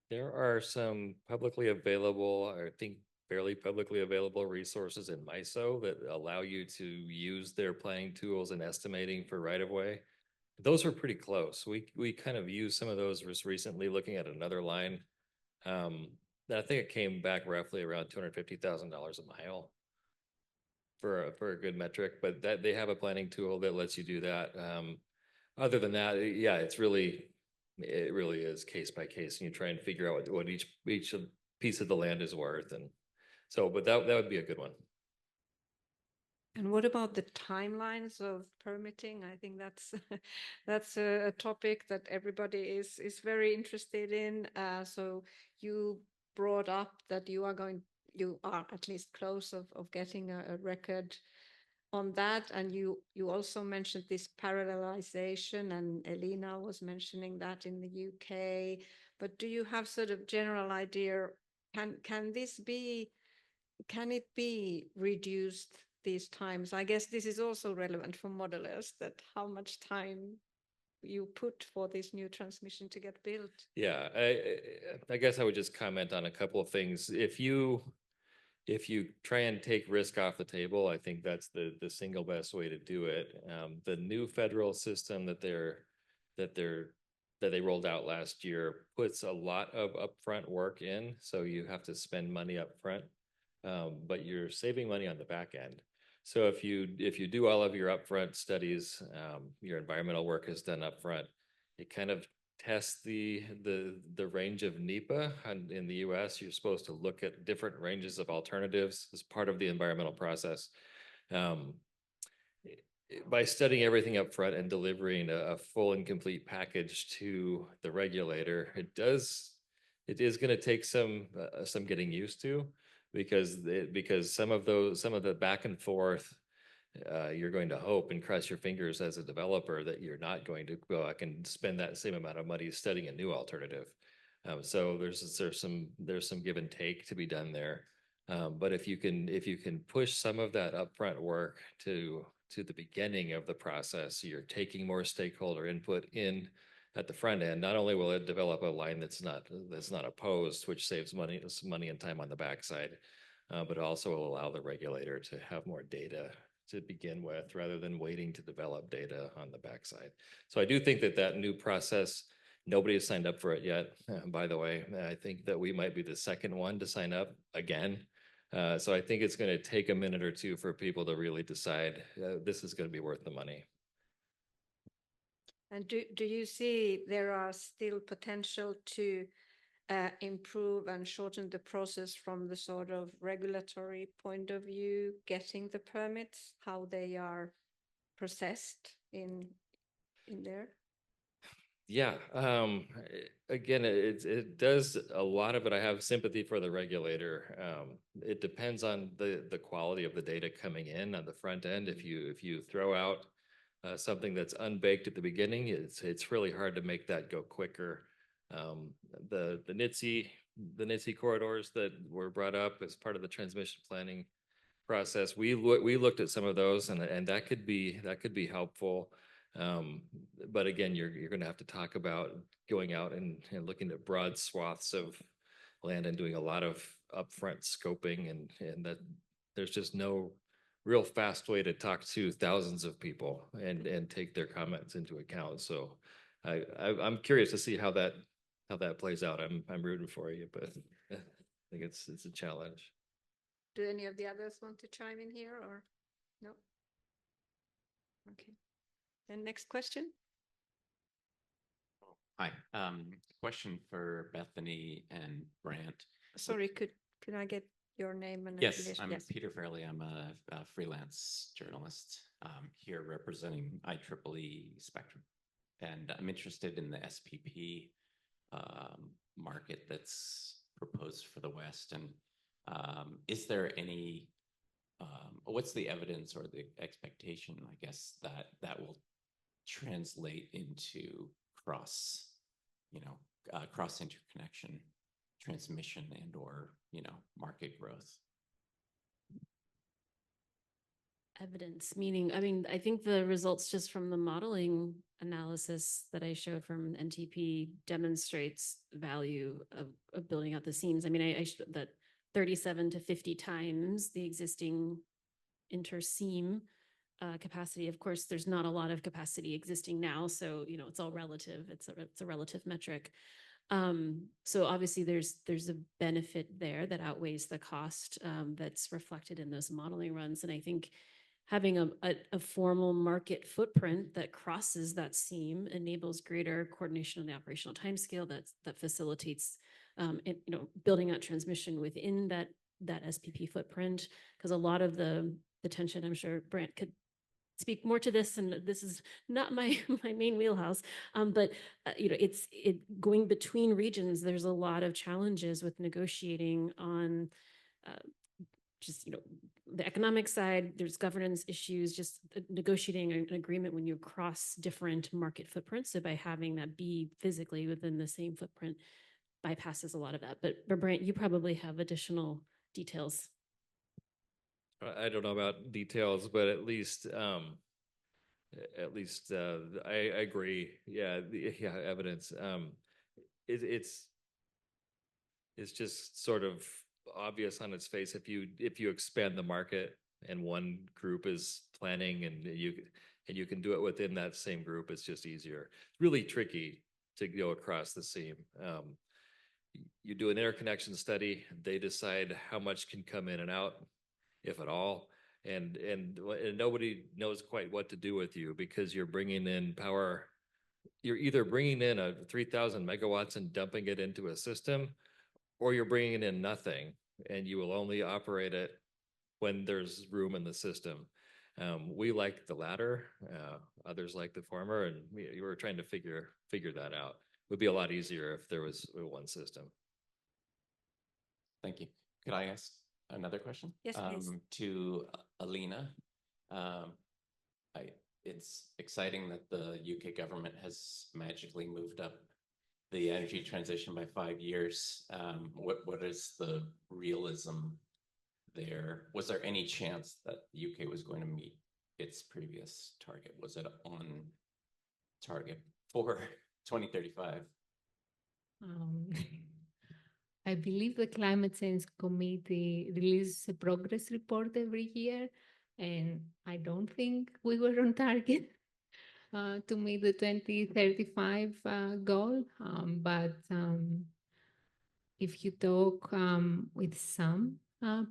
Speaker 5: there are some publicly available, I think fairly publicly available resources in MISO that allow you to use their planning tools and estimating for right-of-way. Those are pretty close. We kind of used some of those just recently looking at another line. I think it came back roughly around $250,000 a mile for a good metric, but that they have a planning tool that lets you do that. Other than that, yeah, it really is case by case, and you try and figure out what each piece of the land is worth, and so. But that would be a good one.
Speaker 3: And what about the timelines of permitting? I think that's a topic that everybody is very interested in. So you brought up that you are at least close of getting a record on that, and you also mentioned this parallelization, and Elena was mentioning that in the UK. But do you have sort of general idea? Can it be reduced these times? I guess this is also relevant for modelers, that how much time you put for this new transmission to get built?
Speaker 5: Yeah, I guess I would just comment on a couple of things. If you try and take risk off the table, I think that's the single best way to do it. The new federal system that they rolled out last year puts a lot of upfront work in, so you have to spend money upfront, but you're saving money on the back end. So if you do all of your upfront studies, your environmental work is done upfront, it kind of tests the range of NEPA. And in the US, you're supposed to look at different ranges of alternatives as part of the environmental process. By studying everything up front and delivering a full and complete package to the regulator, it is going to take some getting used to, because some of the back and forth, you're going to hope and cross your fingers as a developer that you're not going to go back and spend that same amount of money studying a new alternative. So there's some give and take to be done there. But if you can push some of that upfront work to the beginning of the process, you're taking more stakeholder input in at the front end. Not only will it develop a line that's not opposed, which saves money and time on the backside, but also will allow the regulator to have more data to begin with, rather than waiting to develop data on the backside. So I do think that new process, nobody has signed up for it yet, by the way. I think that we might be the second one to sign up again. So I think it's going to take a minute or two for people to really decide this is going to be worth the money.
Speaker 3: And do you see there are still potential to improve and shorten the process from the sort of regulatory point of view, getting the permits, how they are processed in there?
Speaker 5: Yeah. Again, it does a lot of it. I have sympathy for the regulator. It depends on the quality of the data coming in on the front end. If you throw out something that's unbaked at the beginning, it's really hard to make that go quicker. The NHTSA corridors that were brought up as part of the transmission planning process, we looked at some of those, and that could be helpful. But again, you're going to have to talk about going out and looking at broad swaths of land and doing a lot of upfront scoping, and that there's just no real fast way to talk to thousands of people and take their comments into account. So I'm curious to see how that plays out. I'm rooting for you, but I think it's a challenge.
Speaker 3: Do any of the others want to chime in here, or no? Okay. And next question.
Speaker 11: Hi, question for Bethany and Brant.
Speaker 3: Sorry, could I get your name and
Speaker 11: Yes,
Speaker 3: affiliation?
Speaker 11: I'm Peter Fairley. I'm a freelance journalist here representing IEEE Spectrum. And I'm interested in the SPP market that's proposed for the West. And is there any, what's the evidence or the expectation, I guess, that will translate into cross interconnection, transmission, and or market growth?
Speaker 4: Evidence, meaning, I mean, I think the results just from the modeling analysis that I showed from NTP demonstrates value of building out the seams. I mean, I showed that 37 to 50 times the existing interseam capacity. Of course, there's not a lot of capacity existing now, so it's all relative. It's a relative metric. So obviously there's a benefit there that outweighs the cost that's reflected in those modeling runs. And I think having a formal market footprint that crosses that seam enables greater coordination on the operational timescale that facilitates building out transmission within that SPP footprint. Because a lot of the tension, I'm sure Brant could speak more to this, and this is not my main wheelhouse, but it's going between regions. There's a lot of challenges with negotiating on just the economic side. There's governance issues, just negotiating an agreement when you cross different market footprints. So by having that be physically within the same footprint bypasses a lot of that. But Brant, you probably have additional details.
Speaker 5: I don't know about details, but at least At least, I agree. Yeah, yeah, evidence. It's just sort of obvious on its face if you expand the market and one group is planning and you can do it within that same group, it's just easier. It's really tricky to go across the seam. You do an interconnection study, they decide how much can come in and out, if at all, and nobody knows quite what to do with you because you're bringing in power. You're either bringing in a 3,000 megawatts and dumping it into a system, or you're bringing in nothing and you will only operate it when there's room in the system. We like the latter, others like the former, and we were trying to figure that out. It would be a lot easier if there was one system.
Speaker 11: Thank you. Could I ask another question?
Speaker 3: Yes, please.
Speaker 11: To Alina. It's exciting that the UK government has magically moved up the energy transition by 5 years. What is the realism there? Was there any chance that the UK was going to meet its previous target? Was it on target for 2035?
Speaker 9: I believe the Climate Change Committee releases a progress report every year, and I don't think we were on target to meet the 2035 goal. But if you talk with some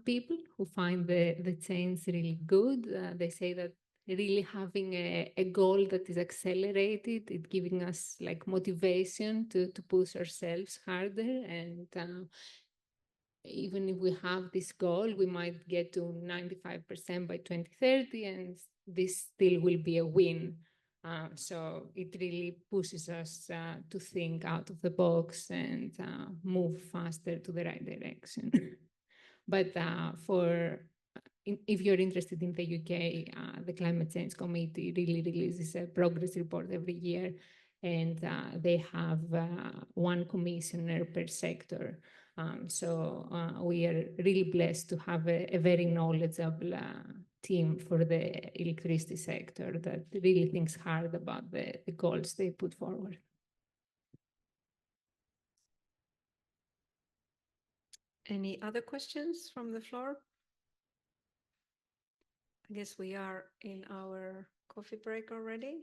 Speaker 9: people who find the change really good, they say that really having a goal that is accelerated, it giving us like motivation to push ourselves harder. And even if we have this goal, we might get to 95% by 2030, and this still will be a win. So it really pushes us to think out of the box and move faster to the right direction. But if you're interested in the UK, the Climate Change Committee really releases a progress report every year, and they have one commissioner per sector. So we are really blessed to have a very knowledgeable team for the electricity sector that really thinks hard about the goals they put forward.
Speaker 3: Any other questions from the floor? I guess we are in our coffee break already,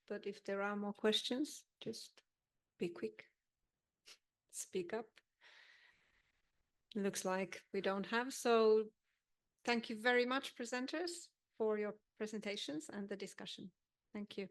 Speaker 3: but if there are more questions, just be quick, speak up. Looks like we don't have, so thank you very much, presenters, for your presentations and the discussion. Thank you.